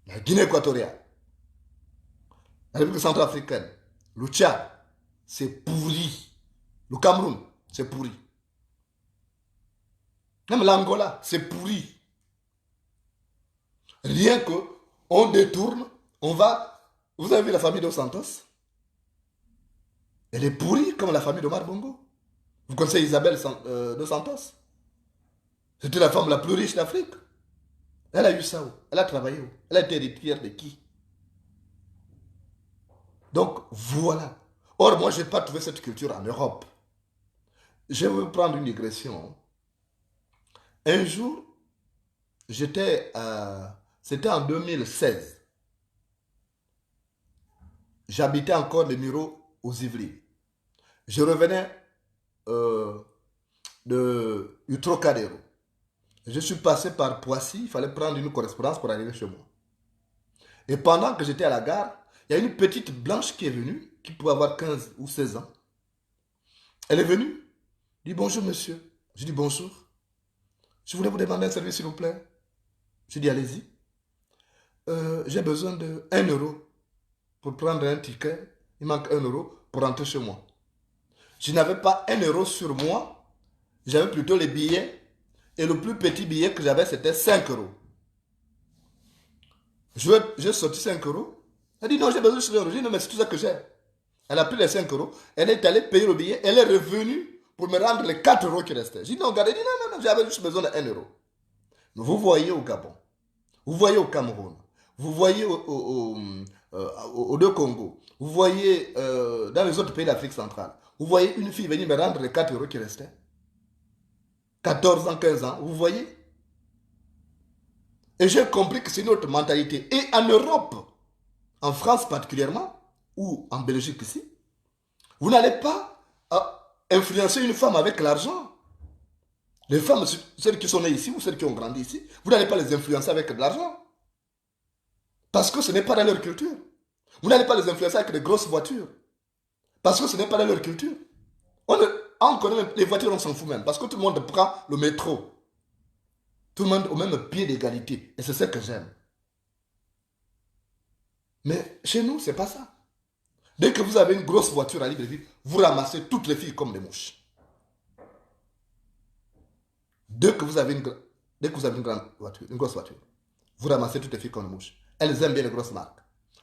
la Guinée équatoriale, la République centrafricaine, le Tchad, c'est pourri. Le Cameroun, c'est pourri. Même l'Angola, c'est pourri. Rien que on détourne, on va... Vous avez vu la famille de Santos? Elle est pourrie comme la famille de Bongo. Vous connaissez Isabelle de Santos? C'était la femme la plus riche d'Afrique. Elle a eu ça où? Elle a travaillé où? Elle a été héritière de qui? Donc voilà. Or, moi, je n'ai pas trouvé cette culture en Europe. Je vais prendre une digression. Un jour, c'était en 2016. J'habitais encore les Mureaux aux Yvelines. Je revenais du Trocadéro. Je suis passé par Poissy, il fallait prendre une correspondance pour arriver chez moi. Et pendant que j'étais à la gare, il y a une petite blanche qui est venue, qui pouvait avoir 15 ou 16 ans. Elle est venue, dit bonjour monsieur. Je dis bonjour. Je voulais vous demander un service s'il vous plaît. Je dis allez-y. J'ai besoin de 1 euro pour prendre un ticket. Il manque 1 euro pour rentrer chez moi. Je n'avais pas 1 euro sur moi. J'avais plutôt les billets. Et le plus petit billet que j'avais, c'était 5 euros. J'ai sorti 5 euros. Elle dit non, j'ai besoin de 5 euros. Je dis non, mais c'est tout ça que j'ai. Elle a pris les 5 euros. Elle est allée payer le billet. Elle est revenue pour me rendre les 4 euros qui restaient. Je dis non, regardez, elle dit non, j'avais juste besoin de 1 euro. Vous voyez au Gabon, vous voyez au Cameroun, vous voyez aux deux Congo, vous voyez dans les autres pays d'Afrique centrale, vous voyez une fille venir me rendre les 4 euros qui restaient. 14 ans, 15 ans, vous voyez? Et j'ai compris que c'est notre mentalité. Et en Europe, en France particulièrement, ou en Belgique ici, vous n'allez pas influencer une femme avec l'argent. Les femmes, celles qui sont nées ici ou celles qui ont grandi ici, vous n'allez pas les influencer avec de l'argent. Parce que ce n'est pas dans leur culture. Vous n'allez pas les influencer avec de grosses voitures. Parce que ce n'est pas dans leur culture. On connaît même, les voitures, on s'en fout même. Parce que tout le monde prend le métro. Tout le monde au même pied d'égalité. Et c'est ce que j'aime. Mais chez nous, c'est pas ça. Dès que vous avez une grosse voiture à Libreville, vous ramassez toutes les filles comme des mouches. Dès que vous avez une grande voiture, une grosse voiture, vous ramassez toutes les filles comme des mouches. Elles aiment bien les grosses marques.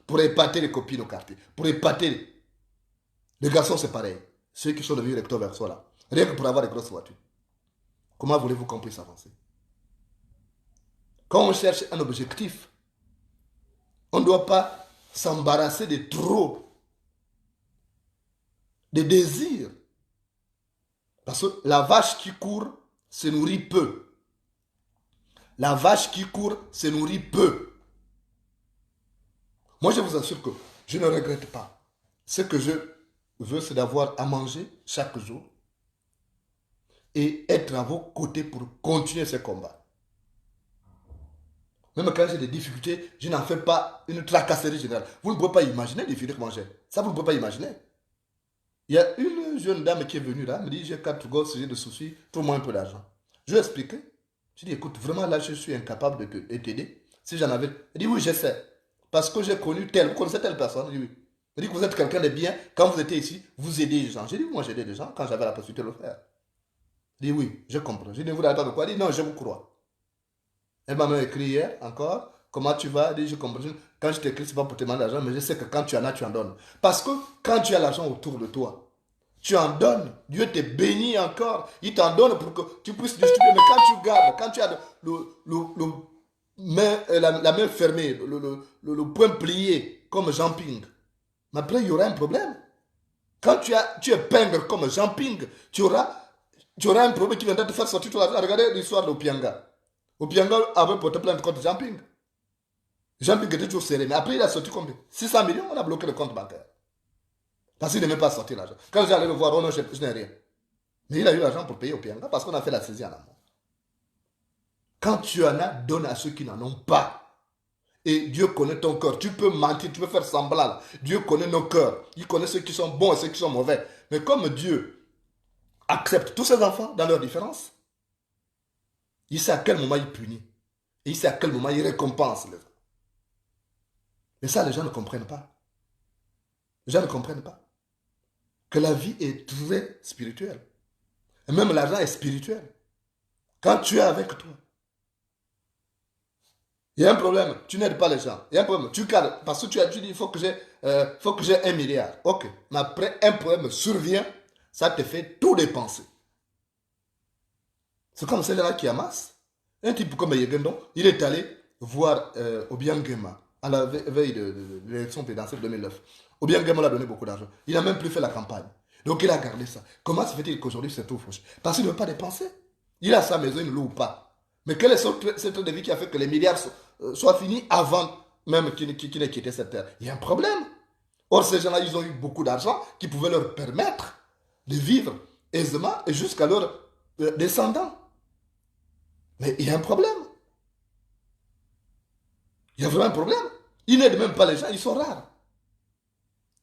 Pour épater les copines au quartier. Pour épater. Les garçons, c'est pareil. Ceux qui sont devenus recto verso là. Rien que pour avoir des grosses voitures. Comment voulez-vous qu'on puisse avancer? Quand on cherche un objectif, on ne doit pas s'embarrasser de trop de désirs. Parce que la vache qui court se nourrit peu. La vache qui court se nourrit peu. Moi, je vous assure que je ne regrette pas. Ce que je veux, c'est d'avoir à manger chaque jour et être à vos côtés pour continuer ce combat. Même quand j'ai des difficultés, je n'en fais pas une tracasserie générale. Vous ne pouvez pas imaginer les difficultés comment j'ai. Ça, vous ne pouvez pas imaginer. Il y a une jeune dame qui est venue là, me dit, j'ai 4 gosses, j'ai des soucis, trouve-moi un peu d'argent. Je lui ai expliqué. Je lui ai dit, écoute, vraiment là, je suis incapable de t'aider. Si j'en avais... Elle dit, oui, je sais. Parce que j'ai connu tel, vous connaissez telle personne? Je dis, oui. Elle dit que vous êtes quelqu'un de bien. Quand vous étiez ici, vous aidez les gens. J'ai dit, moi, j'aidais les gens quand j'avais la possibilité de le faire. Elle dit, oui, je comprends. J'ai dit, vous n'avez pas de quoi? Elle dit, non, je vous crois. Elle m'a même écrit hier encore. Comment tu vas? Elle dit, je comprends. Quand je t'écris, c'est pas pour te demander l'argent, mais je sais que quand tu en as, tu en donnes. Parce que quand tu as l'argent autour de toi, tu en donnes. Dieu te bénit encore. Il t'en donne pour que tu puisses distribuer. Mais quand tu gardes, quand tu as la main fermée, le poing plié comme Jean-Ping, mais après, il y aura un problème. Quand tu es pingre comme Jean-Ping, tu auras un problème qui viendra te faire sortir tout l'argent. Regardez l'histoire d'Opianga. Opianga avait porté plainte contre Jean-Ping. Jean-Ping était toujours serré. Mais après, il a sorti combien? 600 millions, on a bloqué le compte bancaire. Parce qu'il n'aimait pas sortir l'argent. Quand j'allais le voir, oh non, je n'ai rien. Mais il a eu l'argent pour payer Opianga parce qu'on a fait la saisie en amont. Quand tu en as, donne à ceux qui n'en ont pas. Et Dieu connaît ton cœur. Tu peux mentir, tu peux faire semblant. Dieu connaît nos cœurs. Il connaît ceux qui sont bons et ceux qui sont mauvais. Mais comme Dieu accepte tous ses enfants dans leurs différences, il sait à quel moment il punit. Et il sait à quel moment il récompense les gens. Mais ça, les gens ne comprennent pas. Les gens ne comprennent pas. Que la vie est très spirituelle. Et même l'argent est spirituel. Quand tu es avec toi, il y a un problème, tu n'aides pas les gens. Il y a un problème, tu cadres. Parce que tu dis, il faut que j'ai 1 milliard. Ok. Mais après, un problème survient, ça te fait tout dépenser. C'est comme celui-là qui amasse. Un type comme Yegendon, il est allé voir Obiangema à la veille de l'élection présidentielle 2009. Obiangema l'a donné beaucoup d'argent. Il n'a même plus fait la campagne. Donc il a gardé ça. Comment se fait-il qu'aujourd'hui c'est tout fauché? Parce qu'il ne veut pas dépenser. Il a sa maison, il ne loue pas. Mais quel est ce train de vie qui a fait que les milliards soient finis avant même qu'il n'ait quitté cette terre? Il y a un problème. Or, ces gens-là, ils ont eu beaucoup d'argent qui pouvait leur permettre de vivre aisément et jusqu'à leurs descendants. Mais il y a un problème. Il y a vraiment un problème. Ils n'aident même pas les gens, ils sont rares.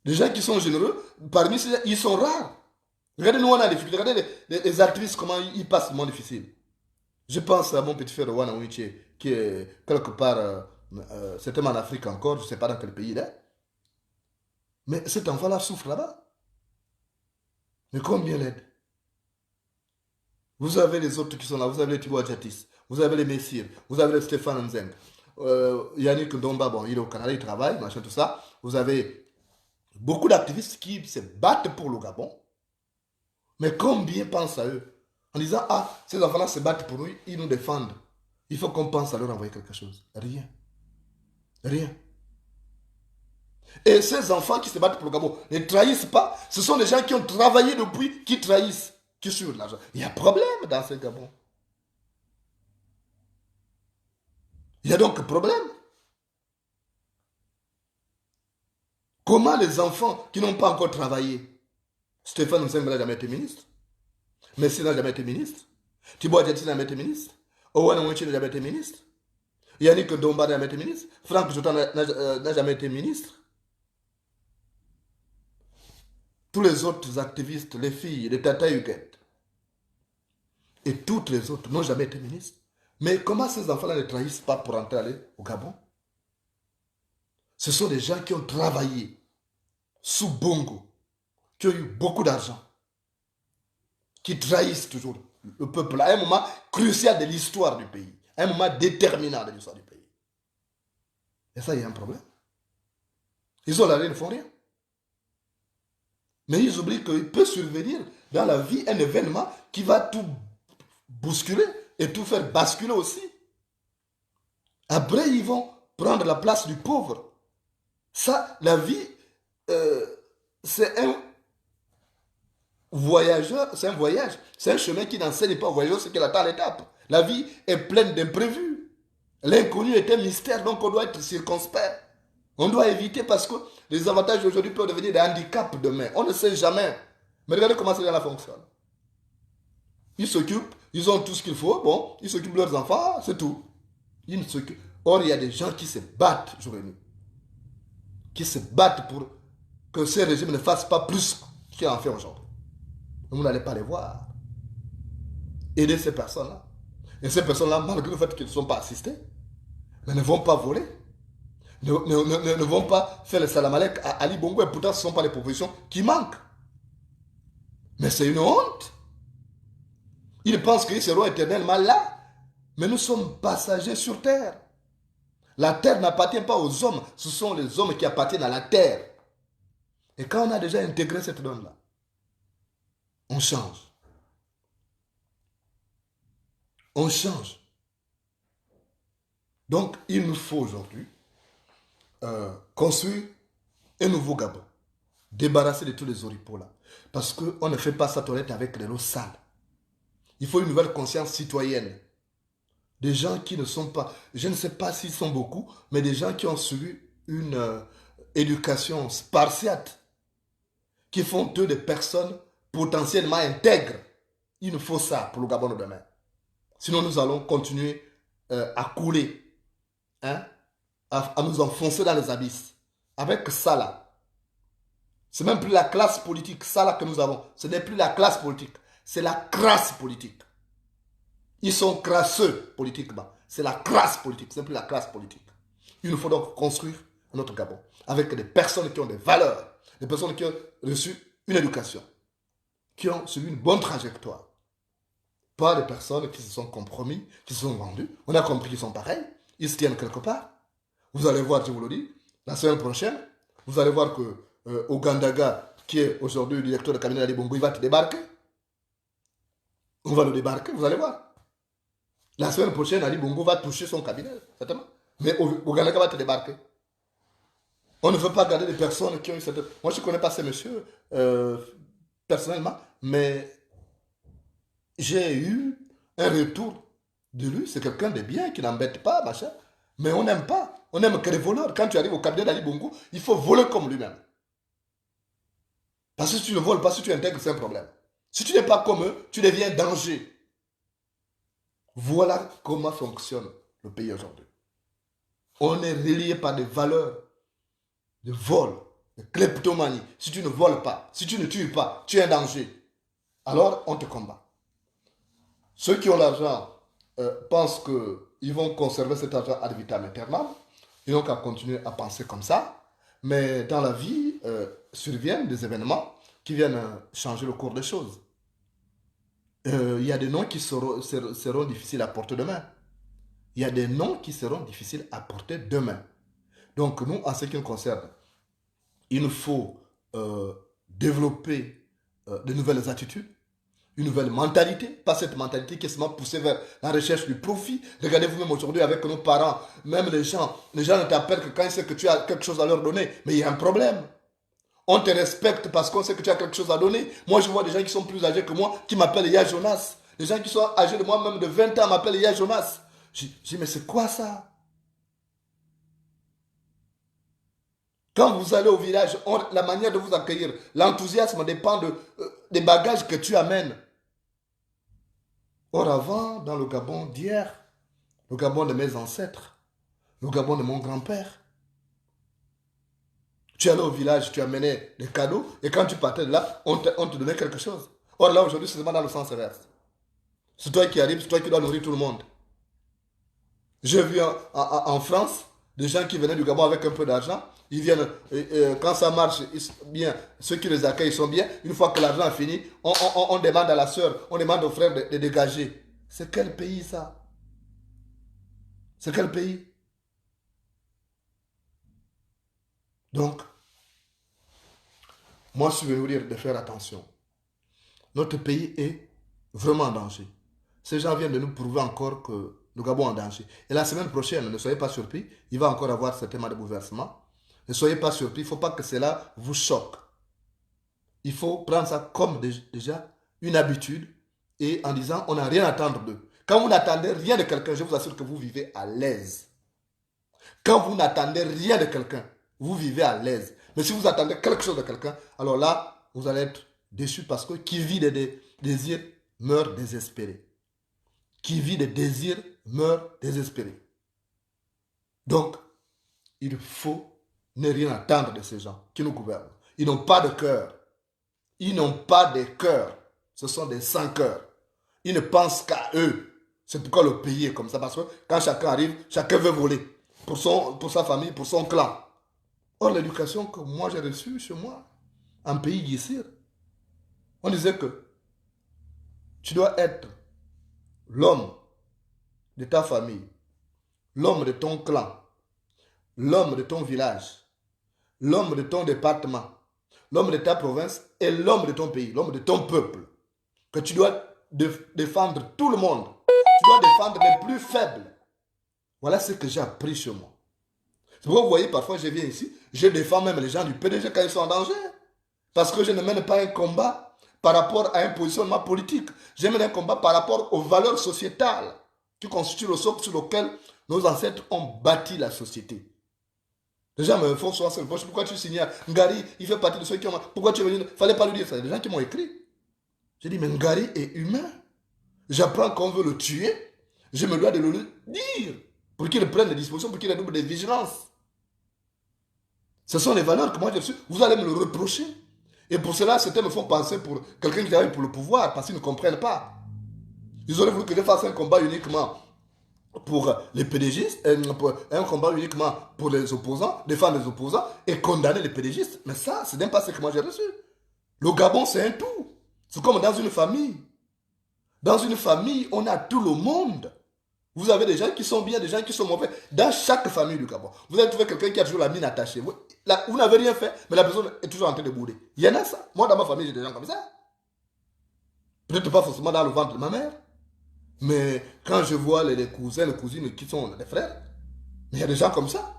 Les gens qui sont généreux, parmi ces gens, ils sont rares. Regardez, nous, on a des difficultés. Regardez les activistes, comment ils passent le moment difficile. Je pense à mon petit frère Wana Wiche, qui est quelque part, certainement en Afrique encore, je ne sais pas dans quel pays il est. Mais cet enfant-là souffre là-bas. Mais combien l'aide? Vous avez les autres qui sont là, vous avez les Thibaut Adjatis, vous avez les Messire, vous avez les Stéphane Nzeng, Yannick Ndomba, bon, il est au Canada, il travaille, machin, tout ça. Vous avez beaucoup d'activistes qui se battent pour le Gabon. Mais combien pensent à eux? En disant, ah, ces enfants-là se battent pour nous, ils nous défendent. Il faut qu'on pense à leur envoyer quelque chose. Rien. Rien. Et ces enfants qui se battent pour le Gabon ne trahissent pas. Ce sont des gens qui ont travaillé depuis, qui trahissent, qui suivent l'argent. Il y a problème dans ce Gabon. Il y a donc problème. Comment les enfants qui n'ont pas encore travaillé, Stéphane Nzeng n'a jamais été ministre, Messi n'a jamais été ministre, Thibaut Adjatis n'a jamais été ministre, Owen Onwechi n'a jamais été ministre, Yannick Ndomba n'a jamais été ministre, Franck Jotan n'a jamais été ministre. Tous les autres activistes, les filles, les Tata Huguette, et toutes les autres n'ont jamais été ministres. Mais comment ces enfants-là ne trahissent pas pour aller au Gabon? Ce sont des gens qui ont travaillé sous Bongo, qui ont eu beaucoup d'argent, qui trahissent toujours le peuple à un moment crucial de l'histoire du pays, à un moment déterminant de l'histoire du pays. Et ça, il y a un problème. Ils ont l'arrêt, ils ne font rien. Mais ils oublient qu'il peut survenir dans la vie un événement qui va tout bousculer et tout faire basculer aussi. Après, ils vont prendre la place du pauvre. Ça, la vie, c'est un voyageur, c'est un voyage. C'est un chemin qui n'enseigne pas au voyageur ce qu'il attend à l'étape. La vie est pleine d'imprévus. L'inconnu est un mystère, donc on doit être circonspect. On doit éviter parce que les avantages d'aujourd'hui peuvent devenir des handicaps demain. On ne sait jamais. Mais regardez comment ça fonctionne. Ils s'occupent, ils ont tout ce qu'il faut. Bon, ils s'occupent de leurs enfants, c'est tout. Ils ne s'occupent. Or, il y a des gens qui se battent jour et nuit. Qui se battent pour que ce régime ne fasse pas plus qu'il en fait aujourd'hui. Vous n'allez pas les voir. Aider ces personnes-là. Et ces personnes-là, malgré le fait qu'ils ne sont pas assistés, mais ne vont pas voler. Ne vont pas faire le salamalek à Ali Bongo. Et pourtant, ce ne sont pas les propositions qui manquent. Mais c'est une honte. Ils pensent qu'ils seront éternellement là. Mais nous sommes passagers sur terre. La terre n'appartient pas aux hommes. Ce sont les hommes qui appartiennent à la terre. Et quand on a déjà intégré cette donne-là, on change. On change. Donc, il nous faut aujourd'hui construire un nouveau Gabon. Débarrasser de tous les oripeaux là. Parce qu'on ne fait pas ça toilette avec les eaux sales. Il faut une nouvelle conscience citoyenne. Des gens qui ne sont pas, je ne sais pas s'ils sont beaucoup, mais des gens qui ont suivi une éducation spartiate, qui font eux des personnes potentiellement intègres. Il nous faut ça pour le Gabon de demain. Sinon, nous allons continuer à couler, hein, à nous enfoncer dans les abysses. Avec ça là, c'est même plus la classe politique, ça là que nous avons. Ce n'est plus la classe politique, c'est la crasse politique. Ils sont crasseux politiquement. C'est la crasse politique, ce n'est plus la classe politique. Il nous faut donc construire notre Gabon avec des personnes qui ont des valeurs, des personnes qui ont reçu une éducation, qui ont suivi une bonne trajectoire. Pas des personnes qui se sont compromis, qui se sont vendues. On a compris qu'ils sont pareils, ils se tiennent quelque part. Vous allez voir, je vous le dis, la semaine prochaine, vous allez voir que Ogandaga, qui est aujourd'hui le directeur de cabinet d'Ali Bongo, il va te débarquer. On va le débarquer, vous allez voir. La semaine prochaine, Ali Bongo va toucher son cabinet, certainement. Mais Ogandaga va te débarquer. On ne veut pas garder des personnes qui ont eu cette... Moi, je ne connais pas ces messieurs, personnellement, mais j'ai eu un retour de lui. C'est quelqu'un de bien, qui n'embête pas, machin. Mais on n'aime pas. On aime que les voleurs. Quand tu arrives au cabinet d'Ali Bongo, il faut voler comme lui-même. Parce que si tu ne voles pas, si tu intègres, c'est un problème. Si tu n'es pas comme eux, tu deviens danger. Voilà comment fonctionne le pays aujourd'hui. On est relié par des valeurs de vol, de kleptomanie. Si tu ne voles pas, si tu ne tues pas, tu es un danger. Alors, on te combat. Ceux qui ont l'argent pensent qu'ils vont conserver cet argent ad vitam aeternam. Ils n'ont qu'à continuer à penser comme ça. Mais dans la vie, surviennent des événements qui viennent changer le cours des choses. Il y a des noms qui seront difficiles à porter demain. Il y a des noms qui seront difficiles à porter demain. Donc, nous, en ce qui nous concerne, il nous faut développer de nouvelles attitudes, une nouvelle mentalité, pas cette mentalité qui est seulement poussée vers la recherche du profit. Regardez vous-même aujourd'hui avec nos parents, même les gens ne t'appellent que quand ils savent que tu as quelque chose à leur donner, mais il y a un problème. On te respecte parce qu'on sait que tu as quelque chose à donner. Moi, je vois des gens qui sont plus âgés que moi qui m'appellent Ya Jonas. Des gens qui sont âgés de moi, même de 20 ans, m'appellent Ya Jonas. Je dis, mais c'est quoi ça? Quand vous allez au village, la manière de vous accueillir, l'enthousiasme dépend des bagages que tu amènes. Or avant, dans le Gabon d'hier, le Gabon de mes ancêtres, le Gabon de mon grand-père, tu allais au village, tu amenais des cadeaux, et quand tu partais de là, on te donnait quelque chose. Or là, aujourd'hui, c'est seulement dans le sens inverse. C'est toi qui arrives, c'est toi qui dois nourrir tout le monde. J'ai vu en France, des gens qui venaient du Gabon avec un peu d'argent, ils viennent, quand ça marche bien, ceux qui les accueillent sont bien, une fois que l'argent est fini, on demande à la soeur, on demande aux frères de dégager. C'est quel pays ça? C'est quel pays? Donc, moi je vais vous dire de faire attention. Notre pays est vraiment en danger. Ces gens viennent de nous prouver encore que le Gabon est en danger. Et la semaine prochaine, ne soyez pas surpris, il va encore avoir certainement des bouleversements. Ne soyez pas surpris, il ne faut pas que cela vous choque. Il faut prendre ça comme déjà une habitude et en disant on n'a rien à attendre d'eux. Quand vous n'attendez rien de quelqu'un, je vous assure que vous vivez à l'aise. Quand vous n'attendez rien de quelqu'un, vous vivez à l'aise. Mais si vous attendez quelque chose de quelqu'un, alors là, vous allez être déçu parce que qui vit des désirs meurt désespéré. Qui vit des désirs meurt désespéré. Donc, il faut ne rien attendre de ces gens qui nous gouvernent. Ils n'ont pas de cœur. Ils n'ont pas de cœur. Ce sont des sans-cœurs. Ils ne pensent qu'à eux. C'est pourquoi le pays est comme ça. Parce que quand chacun arrive, chacun veut voler. Pour sa famille, pour son clan. Or, l'éducation que moi j'ai reçue chez moi, en pays d'ici, on disait que tu dois être l'homme de ta famille, l'homme de ton clan, l'homme de ton village, l'homme de ton département, l'homme de ta province et l'homme de ton pays, l'homme de ton peuple. Que tu dois défendre tout le monde. Tu dois défendre les plus faibles. Voilà ce que j'ai appris chez moi. C'est pourquoi vous voyez, parfois je viens ici, je défends même les gens du PDG quand ils sont en danger. Parce que je ne mène pas un combat par rapport à un positionnement politique. Je mène un combat par rapport aux valeurs sociétales qui constituent le socle sur lequel nos ancêtres ont bâti la société. Les gens me font souvent ce reproche. Pourquoi tu signales Ngari, il fait partie de ceux qui ont... Pourquoi tu es venu? Il ne fallait pas lui dire ça. Il y a des gens qui m'ont écrit. J'ai dit, mais Ngari est humain. J'apprends qu'on veut le tuer. Je me dois de le dire. Pour qu'il prenne des dispositions, pour qu'il ait double de vigilance. Ce sont les valeurs que moi j'ai reçues. Vous allez me le reprocher. Et pour cela, certains me font penser pour quelqu'un qui travaille pour le pouvoir, parce qu'ils ne comprennent pas. Ils auraient voulu que je fasse un combat uniquement pour les PDGistes, un combat uniquement pour les opposants, défendre les opposants et condamner les PDGistes. Mais ça, c'est même pas ce que moi j'ai reçu. Le Gabon, c'est un tout. C'est comme dans une famille. Dans une famille, on a tout le monde. Vous avez des gens qui sont bien, des gens qui sont mauvais. Dans chaque famille du Gabon, vous allez trouver quelqu'un qui a toujours la mine attachée. Vous n'avez rien fait, mais la personne est toujours en train de bouder. Il y en a ça. Moi, dans ma famille, j'ai des gens comme ça. Peut-être pas forcément dans le ventre de ma mère. Mais quand je vois les cousins, les cousines qui sont des frères, il y a des gens comme ça.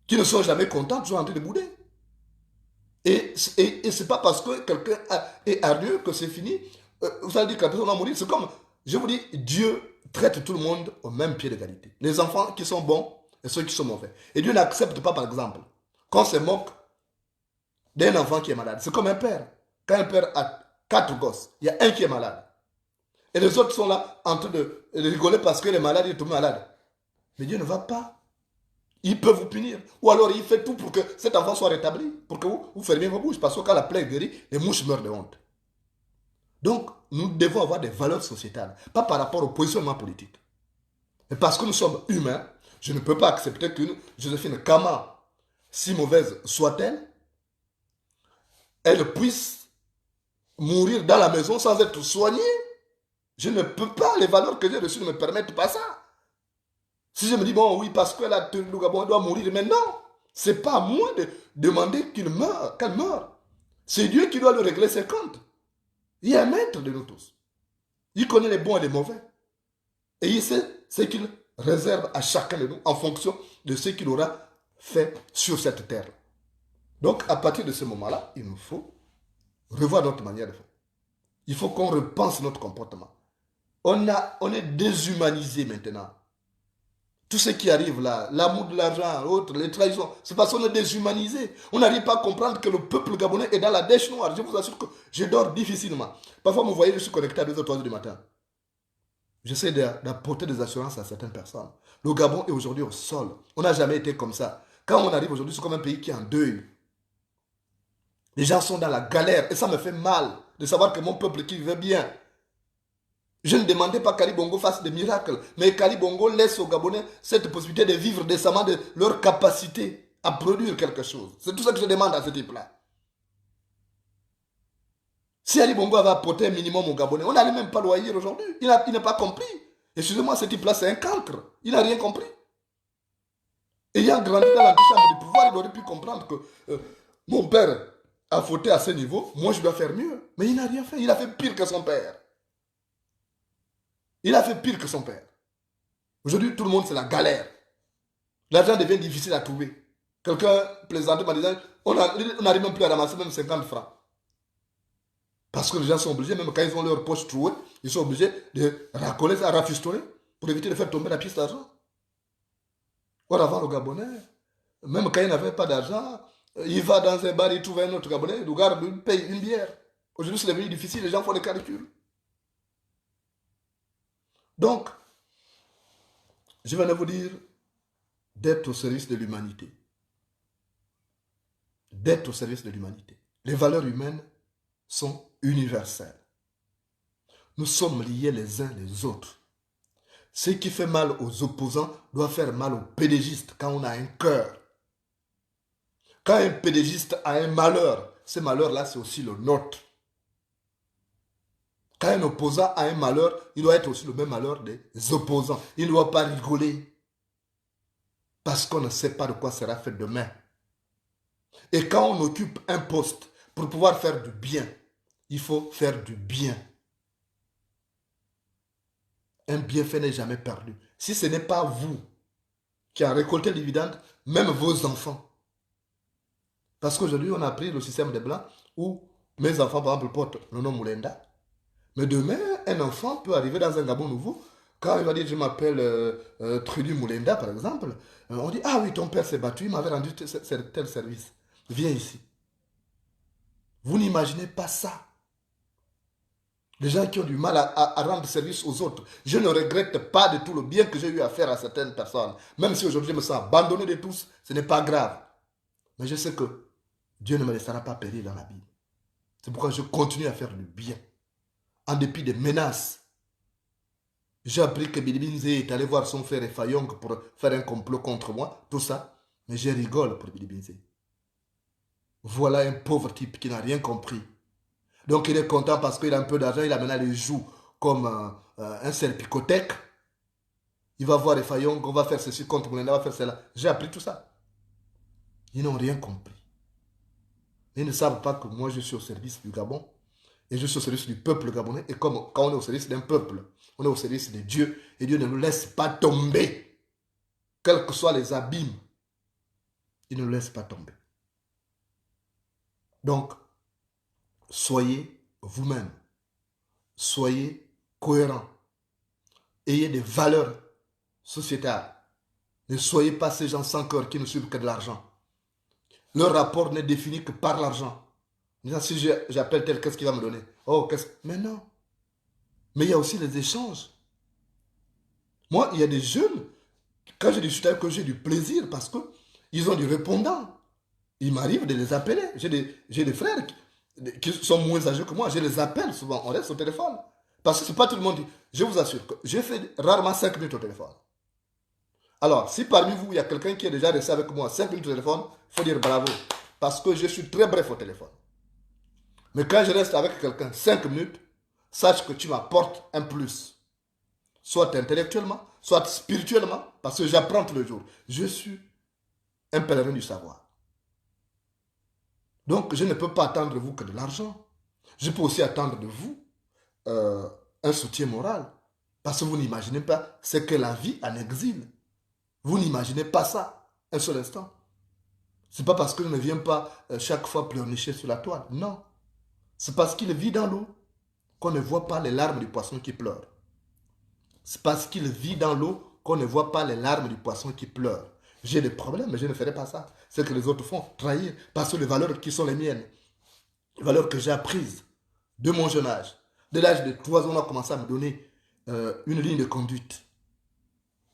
Qui ne sont jamais contents, toujours en train de bouder. Et c'est pas parce que quelqu'un est hargneux que c'est fini. Vous allez dire que la personne va mourir. C'est comme, je vous dis, Dieu traite tout le monde au même pied d'égalité. Les enfants qui sont bons et ceux qui sont mauvais. Et Dieu n'accepte pas, par exemple, qu'on se moque d'un enfant qui est malade. C'est comme un père. Quand un père a 4 gosses, il y a un qui est malade. Et les autres sont là en train de rigoler parce que le malade est tombé malade. Mais Dieu ne va pas. Il peut vous punir. Ou alors il fait tout pour que cet enfant soit rétabli. Pour que vous fermiez vos bouches. Parce que quand la plaie guérit, les mouches meurent de honte. Donc, nous devons avoir des valeurs sociétales. Pas par rapport au positionnement politique. Mais parce que nous sommes humains, je ne peux pas accepter qu'une Joséphine Kama, si mauvaise soit-elle, elle puisse mourir dans la maison sans être soignée. Je ne peux pas, les valeurs que j'ai reçues ne me permettent pas ça. Si je me dis, bon, oui, parce qu'elle a tenu le Gabon, elle doit mourir, mais non, c'est pas à moi de demander qu'elle meure. C'est Dieu qui doit lui régler ses comptes. Il est un maître de nous tous. Il connaît les bons et les mauvais. Et il sait ce qu'il réserve à chacun de nous en fonction de ce qu'il aura fait sur cette terre. Donc, à partir de ce moment-là, il nous faut revoir notre manière de faire. Il faut qu'on repense notre comportement. On est déshumanisé maintenant. Tout ce qui arrive là, l'amour de l'argent, autres, les trahisons, c'est parce qu'on est déshumanisé. On n'arrive pas à comprendre que le peuple gabonais est dans la dèche noire. Je vous assure que je dors difficilement. Parfois, vous voyez, je suis connecté à 2h, 3h du matin. J'essaie d'apporter des assurances à certaines personnes. Le Gabon est aujourd'hui au sol. On n'a jamais été comme ça. Quand on arrive aujourd'hui, c'est comme un pays qui est en deuil. Les gens sont dans la galère et ça me fait mal de savoir que mon peuple qui vivait bien. Je ne demandais pas qu'Ali Bongo fasse des miracles, mais qu'Ali Bongo laisse aux Gabonais cette possibilité de vivre décemment de leur capacité à produire quelque chose. C'est tout ça que je demande à ce type-là. Si Ali Bongo avait apporté un minimum aux Gabonais, on n'allait même pas le haïr aujourd'hui. Il n'a pas compris. Excusez-moi, ce type-là, c'est un cancre. Il n'a rien compris. Ayant grandi dans l'antichambre du pouvoir, il aurait pu comprendre que mon père a fauté à ce niveau, moi je dois faire mieux. Mais il n'a rien fait. Il a fait pire que son père. Il a fait pire que son père. Aujourd'hui, tout le monde, c'est la galère. L'argent devient difficile à trouver. Quelqu'un plaisantait en disant, on n'arrive même plus à ramasser même 50 francs. Parce que les gens sont obligés, même quand ils ont leur poche trouée, ils sont obligés de racoler ça, rafistoler, pour éviter de faire tomber la pièce d'argent. Or, avant le Gabonais, même quand il n'avait pas d'argent, il va dans un bar, il trouve un autre Gabonais, le gars lui paye une bière. Aujourd'hui, c'est devenu difficile, les gens font des calculs. Donc, je viens de vous dire, d'être au service de l'humanité. D'être au service de l'humanité. Les valeurs humaines sont universelles. Nous sommes liés les uns les autres. Ce qui fait mal aux opposants doit faire mal aux pédégistes quand on a un cœur. Quand un pédégiste a un malheur, ce malheur-là, c'est aussi le nôtre. Quand un opposant a un malheur, il doit être aussi le même malheur des opposants. Il ne doit pas rigoler. Parce qu'on ne sait pas de quoi sera fait demain. Et quand on occupe un poste pour pouvoir faire du bien, il faut faire du bien. Un bienfait n'est jamais perdu. Si ce n'est pas vous qui avez récolté le dividende, même vos enfants. Parce qu'aujourd'hui, on a pris le système des Blancs où mes enfants, par exemple, portent le nom Moulenda. Mais demain, un enfant peut arriver dans un Gabon nouveau. Quand il va dire, je m'appelle Trudy Moulenda, par exemple, on dit, ah oui, ton père s'est battu, il m'avait rendu tel service. Viens ici. Vous n'imaginez pas ça. Les gens qui ont du mal à rendre service aux autres. Je ne regrette pas de tout le bien que j'ai eu à faire à certaines personnes. Même si aujourd'hui je me sens abandonné de tous, ce n'est pas grave. Mais je sais que Dieu ne me laissera pas périr dans la Bible. C'est pourquoi je continue à faire du bien. En dépit des menaces. J'ai appris que Billy Binze est allé voir son frère Efayong pour faire un complot contre moi. Tout ça. Mais je rigole pour Billy Binze. Voilà un pauvre type qui n'a rien compris. Donc il est content parce qu'il a un peu d'argent, il a maintenant les joues comme un serpicothèque. Il va voir Efayong, on va faire ceci contre Moulenda, on va faire cela. J'ai appris tout ça. Ils n'ont rien compris. Ils ne savent pas que moi je suis au service du Gabon. Et je suis au service du peuple gabonais. Et comme quand on est au service d'un peuple, on est au service de Dieu. Et Dieu ne nous laisse pas tomber. Quels que soient les abîmes, il ne nous laisse pas tomber. Donc, soyez vous-même. Soyez cohérents. Ayez des valeurs sociétales. Ne soyez pas ces gens sans cœur qui ne suivent que de l'argent. Leur rapport n'est défini que par l'argent. Si j'appelle tel, qu'est-ce qu'il va me donner? Oh, qu'est-ce... Mais non. Mais il y a aussi les échanges. Moi, il y a des jeunes, quand je discute avec eux, j'ai du plaisir parce qu'ils ont du répondant. Il m'arrive de les appeler. J'ai des frères qui sont moins âgés que moi. Je les appelle souvent. On reste au téléphone. Parce que ce n'est pas tout le monde. Je vous assure que j'ai fait rarement 5 minutes au téléphone. Alors, si parmi vous, il y a quelqu'un qui est déjà resté avec moi 5 minutes au téléphone, il faut dire bravo. Parce que je suis très bref au téléphone. Mais quand je reste avec quelqu'un 5 minutes, sache que tu m'apportes un plus. Soit intellectuellement, soit spirituellement, parce que j'apprends tous les jours. Je suis un pèlerin du savoir. Donc, je ne peux pas attendre de vous que de l'argent. Je peux aussi attendre de vous un soutien moral. Parce que vous n'imaginez pas ce que la vie en exil. Vous n'imaginez pas ça un seul instant. Ce n'est pas parce que je ne viens pas chaque fois pleurnicher sur la toile. Non. C'est parce qu'il vit dans l'eau qu'on ne voit pas les larmes du poisson qui pleure. C'est parce qu'il vit dans l'eau qu'on ne voit pas les larmes du poisson qui pleure. J'ai des problèmes, mais je ne ferai pas ça. C'est que les autres font, trahir. Parce que les valeurs qui sont les miennes, les valeurs que j'ai apprises de mon jeune âge, de l'âge de 3 ans, on a commencé à me donner une ligne de conduite.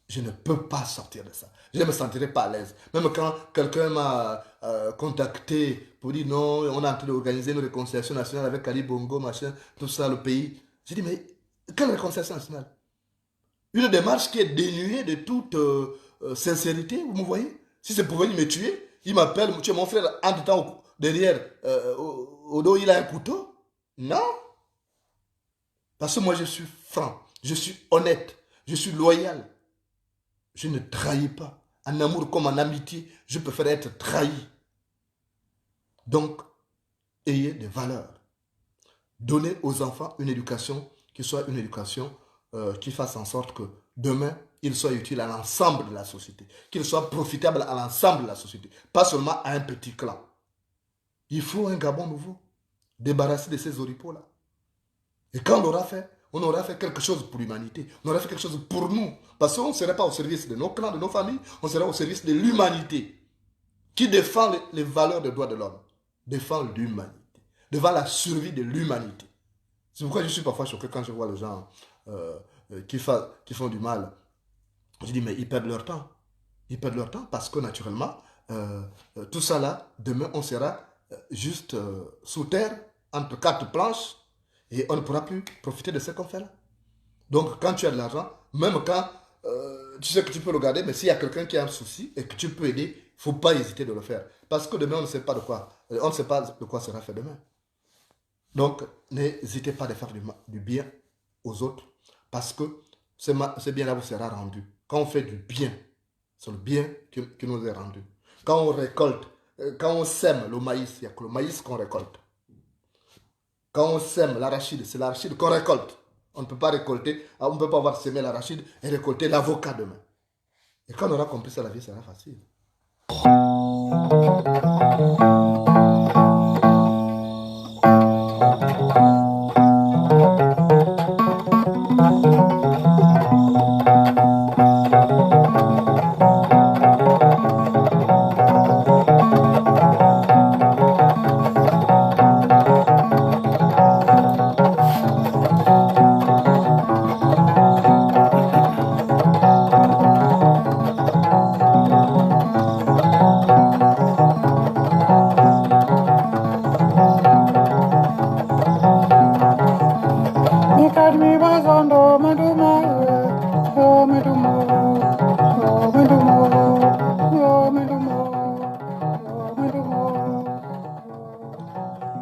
Je ne peux pas sortir de ça. Je ne me sentirai pas à l'aise. Même quand quelqu'un m'a contacté pour dire non, on est en train d'organiser une réconciliation nationale avec Ali Bongo, machin, tout ça, le pays. J'ai dit, mais quelle réconciliation nationale? Une démarche qui est dénuée de toute sincérité, vous me voyez? Si c'est pour venir me tuer, il m'appelle, tu es mon frère, entre-temps, derrière, au dos, il a un couteau. Non. Parce que moi, je suis franc, je suis honnête, je suis loyal. Je ne trahis pas. En amour comme en amitié, je préfère être trahi. Donc, ayez des valeurs. Donnez aux enfants une éducation qui soit une éducation qui fasse en sorte que demain, ils soient utiles à l'ensemble de la société. Qu'ils soient profitables à l'ensemble de la société. Pas seulement à un petit clan. Il faut un Gabon nouveau. Débarrasser de ces oripeaux-là. Et quand on aura fait quelque chose pour l'humanité. On aura fait quelque chose pour nous. Parce qu'on ne serait pas au service de nos clans, de nos familles. On serait au service de l'humanité. Qui défend les valeurs des droits de l'homme. Défend l'humanité. Devant la survie de l'humanité. C'est pourquoi je suis parfois choqué quand je vois les gens qui font du mal. Je dis, mais ils perdent leur temps. Ils perdent leur temps parce que naturellement, tout ça là, demain, on sera juste sous terre, entre quatre planches, et on ne pourra plus profiter de ce qu'on fait là. Donc, quand tu as de l'argent, même quand tu sais que tu peux le garder, mais s'il y a quelqu'un qui a un souci et que tu peux aider, il ne faut pas hésiter de le faire. Parce que demain, on ne sait pas de quoi. On ne sait pas de quoi sera fait demain. Donc, n'hésitez pas à faire du bien aux autres. Parce que ce bien-là vous sera rendu. Quand on fait du bien, c'est le bien qui nous est rendu. Quand on récolte, quand on sème le maïs, il n'y a que le maïs qu'on récolte. Quand on sème l'arachide, c'est l'arachide qu'on récolte. On ne peut pas récolter, on ne peut pas avoir semé l'arachide et récolter l'avocat demain. Et quand on aura compris ça, la vie sera facile.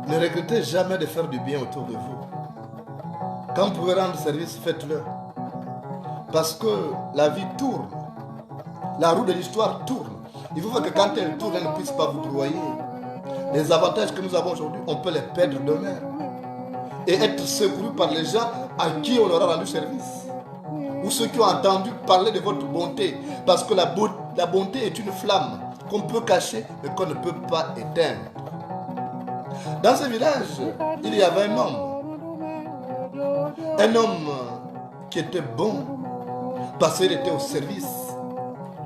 Ne regrettez jamais de faire du bien autour de vous. Quand vous pouvez rendre service, faites-le. Parce que la vie tourne. La roue de l'histoire tourne. Il faut que quand elle tourne, elle ne puisse pas vous broyer. Les avantages que nous avons aujourd'hui, on peut les perdre demain. Et être secouru par les gens à qui on aura rendu service. Ou ceux qui ont entendu parler de votre bonté. Parce que la bonté est une flamme qu'on peut cacher, mais qu'on ne peut pas éteindre. Dans ce village, il y avait un homme qui était bon parce qu'il était au service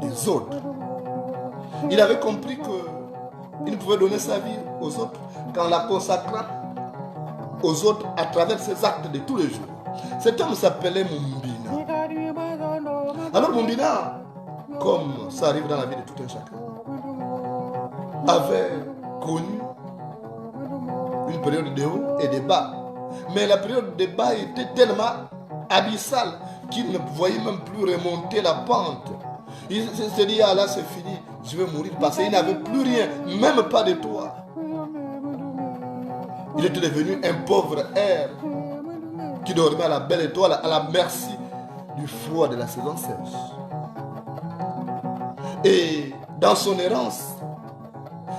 des autres. Il avait compris qu'il ne pouvait donner sa vie aux autres qu'en la consacrant aux autres à travers ses actes de tous les jours. Cet homme s'appelait Mumbina. Alors Mumbina, comme ça arrive dans la vie de tout un chacun, avait connu une période de haut et de bas. Mais la période de bas était tellement abyssale qu'il ne voyait même plus remonter la pente. Il se dit, ah là c'est fini, je vais mourir parce qu'il n'avait plus rien, même pas de toit. Il était devenu un pauvre air qui dormait à la belle étoile, à la merci du froid de la saison sèche. Et dans son errance,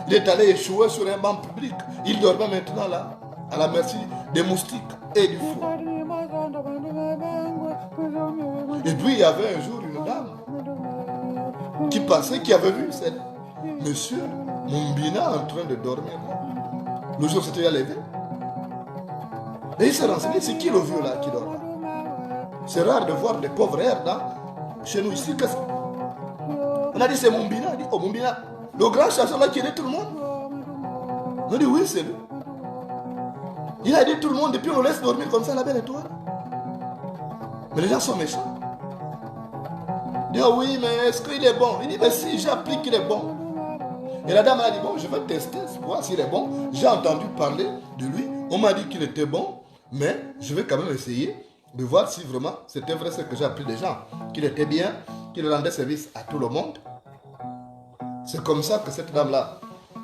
il est allé échouer sur un banc public. Il dormait maintenant là, à la merci des moustiques et du froid. Et puis il y avait un jour une dame qui passait, qui avait vu monsieur Mumbina en train de dormir là. Le jour s'était levé. Et il s'est renseigné, c'est qui le vieux là qui dort là? C'est rare de voir des pauvres airs là. Chez nous ici, qu'est-ce que... On a dit c'est Mumbina. On a dit, oh Mumbina, le grand chasseur là qui aidait tout le monde. On a dit oui, c'est lui. Il a aidé tout le monde et puis on le laisse dormir comme ça à la belle étoile. Mais les gens sont méchants. Il dit, oh oui, mais est-ce qu'il est bon? Il dit, mais si, j'applique qu'il est bon. Et la dame a dit, bon, je vais tester, voir s'il est bon. J'ai entendu parler de lui. On m'a dit qu'il était bon, mais je vais quand même essayer de voir si vraiment c'était vrai ce que j'ai appris des gens. Qu'il était bien, qu'il rendait service à tout le monde. C'est comme ça que cette dame-là,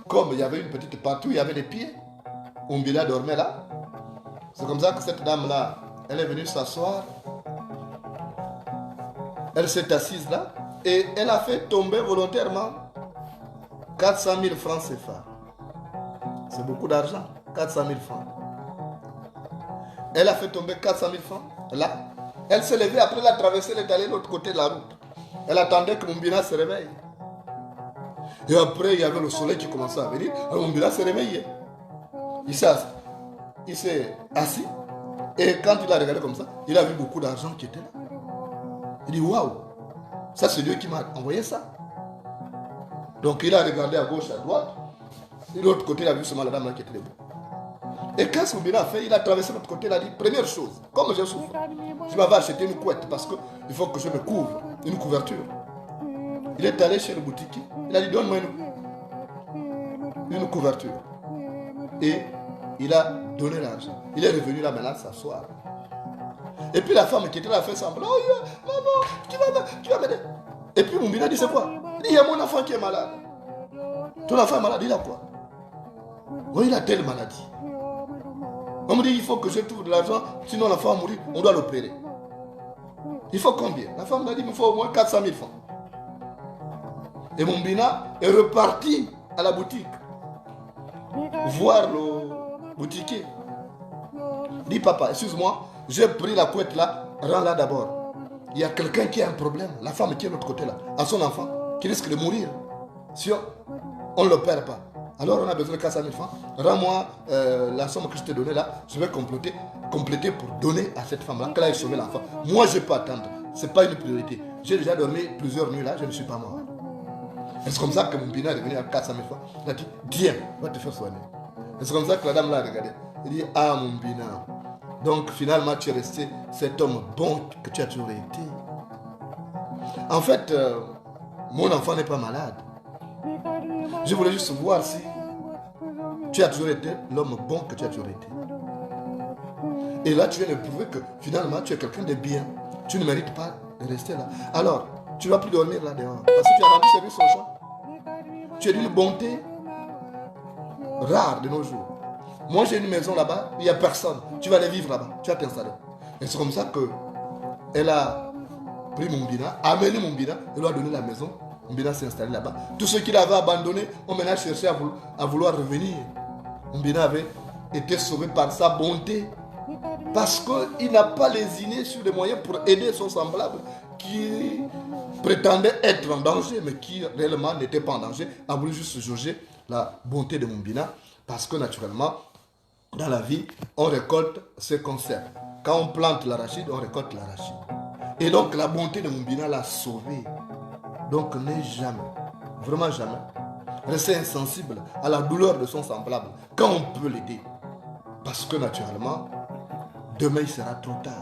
comme il y avait une petite partie où il y avait des pieds, Mumbina dormait là. C'est comme ça que cette dame-là, elle est venue s'asseoir. Elle s'est assise là et elle a fait tomber volontairement 400 000 francs CFA. C'est beaucoup d'argent, 400 000 francs. Elle a fait tomber 400 000 francs là. Elle s'est levée, après elle a traversé, elle est allée de l'autre côté de la route. Elle attendait que Mumbina se réveille. Et après, il y avait le soleil qui commençait à venir. Alors Mumbina s'est réveillé. Il s'est assis. Et quand il a regardé comme ça, il a vu beaucoup d'argent qui était là. Il dit, waouh, ça c'est Dieu qui m'a envoyé ça. Donc il a regardé à gauche, à droite. Et de l'autre côté, il a vu seulement la dame là qui était debout. Et quand ce Mumbina a fait, il a traversé l'autre côté, il a dit, première chose, comme je souffre, je m'avais acheté une couette parce qu'il faut que je me couvre, une couverture. Il est allé chez le boutiquier. Il a dit, donne-moi une couverture. Et il a donné l'argent. Il est revenu là maintenant s'asseoir. Et puis la femme qui était là a fait semblant. Oh, yeah, maman, tu vas m'aider. Et puis Mumbina dit, c'est quoi? Il dit, il y a mon enfant qui est malade. Ton enfant est malade, il a quoi? Oh, il a telle maladie. On me dit, il faut que je trouve de l'argent, sinon l'enfant va mourir, on doit l'opérer. Il faut combien? La femme m'a dit, il me faut au moins 400 000 francs. Et Mumbina est reparti à la boutique, voir le boutiquier. Dit, papa, excuse-moi, j'ai pris la couette là, rends-la d'abord. Il y a quelqu'un qui a un problème, la femme qui est de l'autre côté là, à son enfant, qui risque de mourir. Si on ne l'opère pas. Alors on a besoin de 400 000 francs. Rends-moi la somme que je t'ai donnée là, je vais compléter pour donner à cette femme-là, qu'elle aille sauver l'enfant. Moi, je peux attendre. Ce n'est pas une priorité. J'ai déjà dormi plusieurs nuits là, je ne suis pas mort. C'est comme ça que mon bina est revenu à 400 000 francs. Il a dit, viens, on va te faire soigner. C'est comme ça que la dame l'a regardé. Il dit, ah mon bina. Donc finalement, tu es resté cet homme bon que tu as toujours été. En fait, mon enfant n'est pas malade. Je voulais juste voir si tu as toujours été l'homme bon que tu as toujours été. Et là, tu viens de prouver que finalement, tu es quelqu'un de bien. Tu ne mérites pas de rester là. Alors, tu ne vas plus dormir là dehors. Parce que tu as rendu service aux gens. Tu es d'une bonté rare de nos jours. Moi, j'ai une maison là-bas, il n'y a personne. Tu vas aller vivre là-bas, tu vas t'installer. Et c'est comme ça qu'elle a pris Mumbina, amené Mumbina, elle lui a donné la maison. Mumbina s'est installé là-bas. Tous ceux qui l'avaient abandonné ont maintenant cherché à vouloir revenir. Mumbina avait été sauvé par sa bonté. Parce qu'il n'a pas lésiné sur les moyens pour aider son semblable qui prétendait être en danger, mais qui réellement n'était pas en danger, a voulu juste jauger la bonté de Mumbina. Parce que naturellement, dans la vie, on récolte ce qu'on sème. Quand on plante l'arachide, on récolte l'arachide. Et donc la bonté de Mumbina l'a sauvé. Donc n'est jamais, vraiment jamais, rester insensible à la douleur de son semblable quand on peut l'aider. Parce que naturellement, demain il sera trop tard.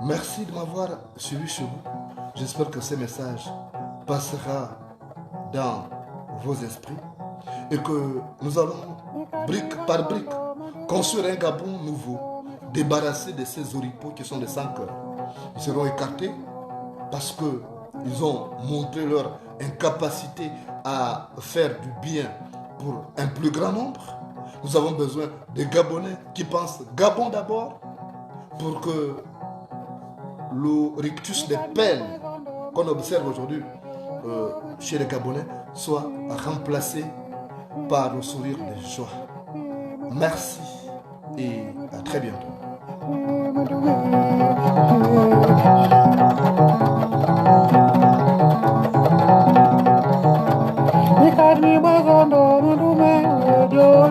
Merci de m'avoir suivi chez vous. J'espère que ce message passera dans vos esprits et que nous allons, brique par brique, construire un Gabon nouveau, débarrassé de ces oripeaux qui sont des sans-cœurs. Ils seront écartés parce qu'ils ont montré leur incapacité à faire du bien pour un plus grand nombre. Nous avons besoin de Gabonais qui pensent Gabon d'abord pour que le rictus des peines qu'on observe aujourd'hui chez les Gabonais soit remplacé par le sourire de joie. Merci et à très bientôt. Madumare, yo,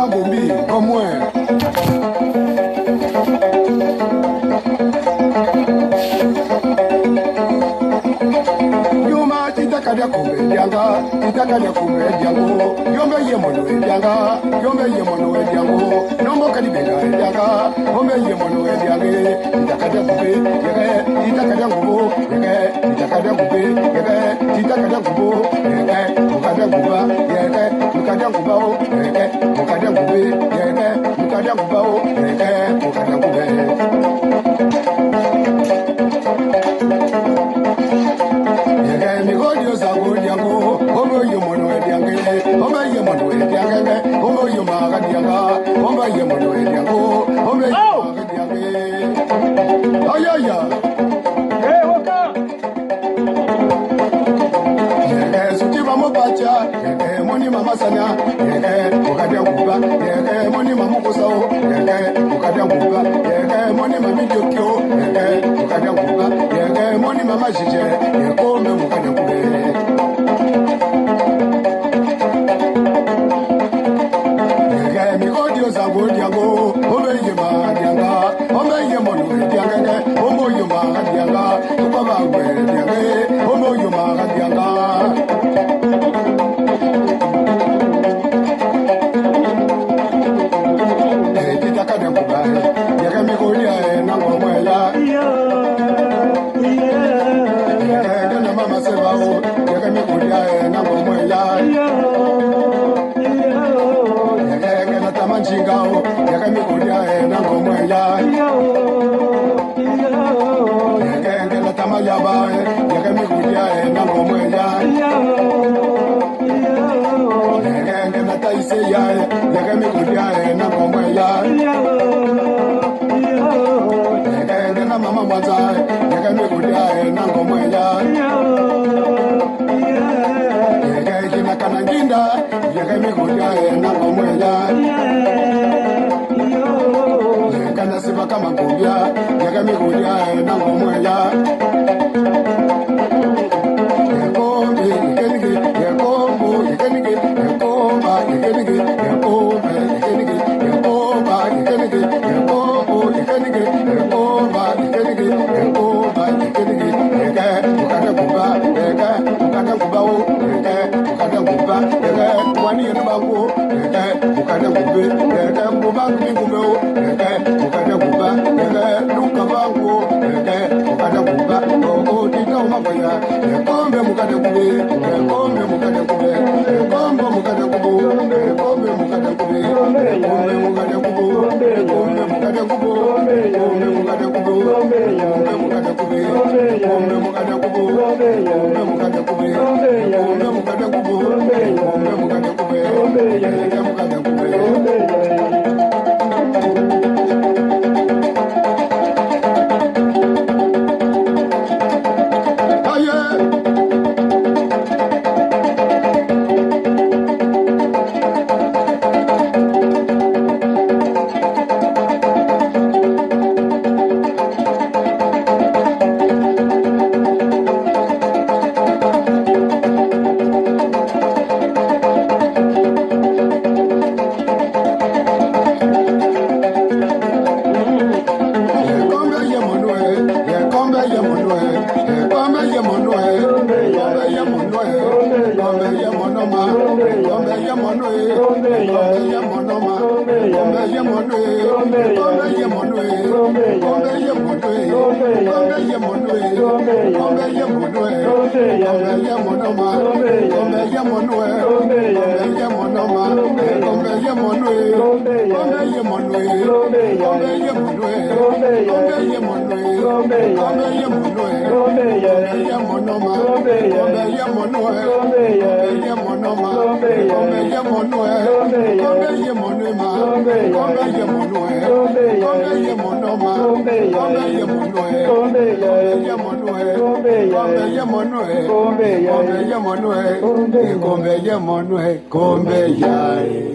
Mama Bombi, au moins. Itakadia kumbe dianga, itakadia kumbe diango. Yombe yemono dianga, yombe yemono diango. Nombo kadibega dianga, yombe yemono diange. Itakadia kumbe, yeke, itakadia kumbo, yeke, itakadia kumbe, yeke, itakadia kumbo, yeke, mukadia kumba, yeke, mukadia kumba, yeke, mukadia kumbe, yeke, mukadia kumba, yeke, mukadia kumbe. Mama sana, ukadia kuba, moni mamu kusao, ukadia kuba, moni mami jokyo, ukadia kuba, moni mama jije, kombe ukadia kuba. Mikodio zangu diango, ome yema dianga, ome yemonu dianga, omo yema dianga, ukaba gwe dianga, omo yema dianga. Mama mwaza, yaka mi kudia na ngomwela. Yaka kina kananginda, yaka mi kudia na ngomwela. Yaka nasiba kama kudia, yaka mi kudia na ngomwela. Yakombe, ikenige, yakombo, ikenige, yakomba, ikenige, yakombe, ikenige, yakomba, ikenige, yakombo, ikenige, yakomba. Kombe ya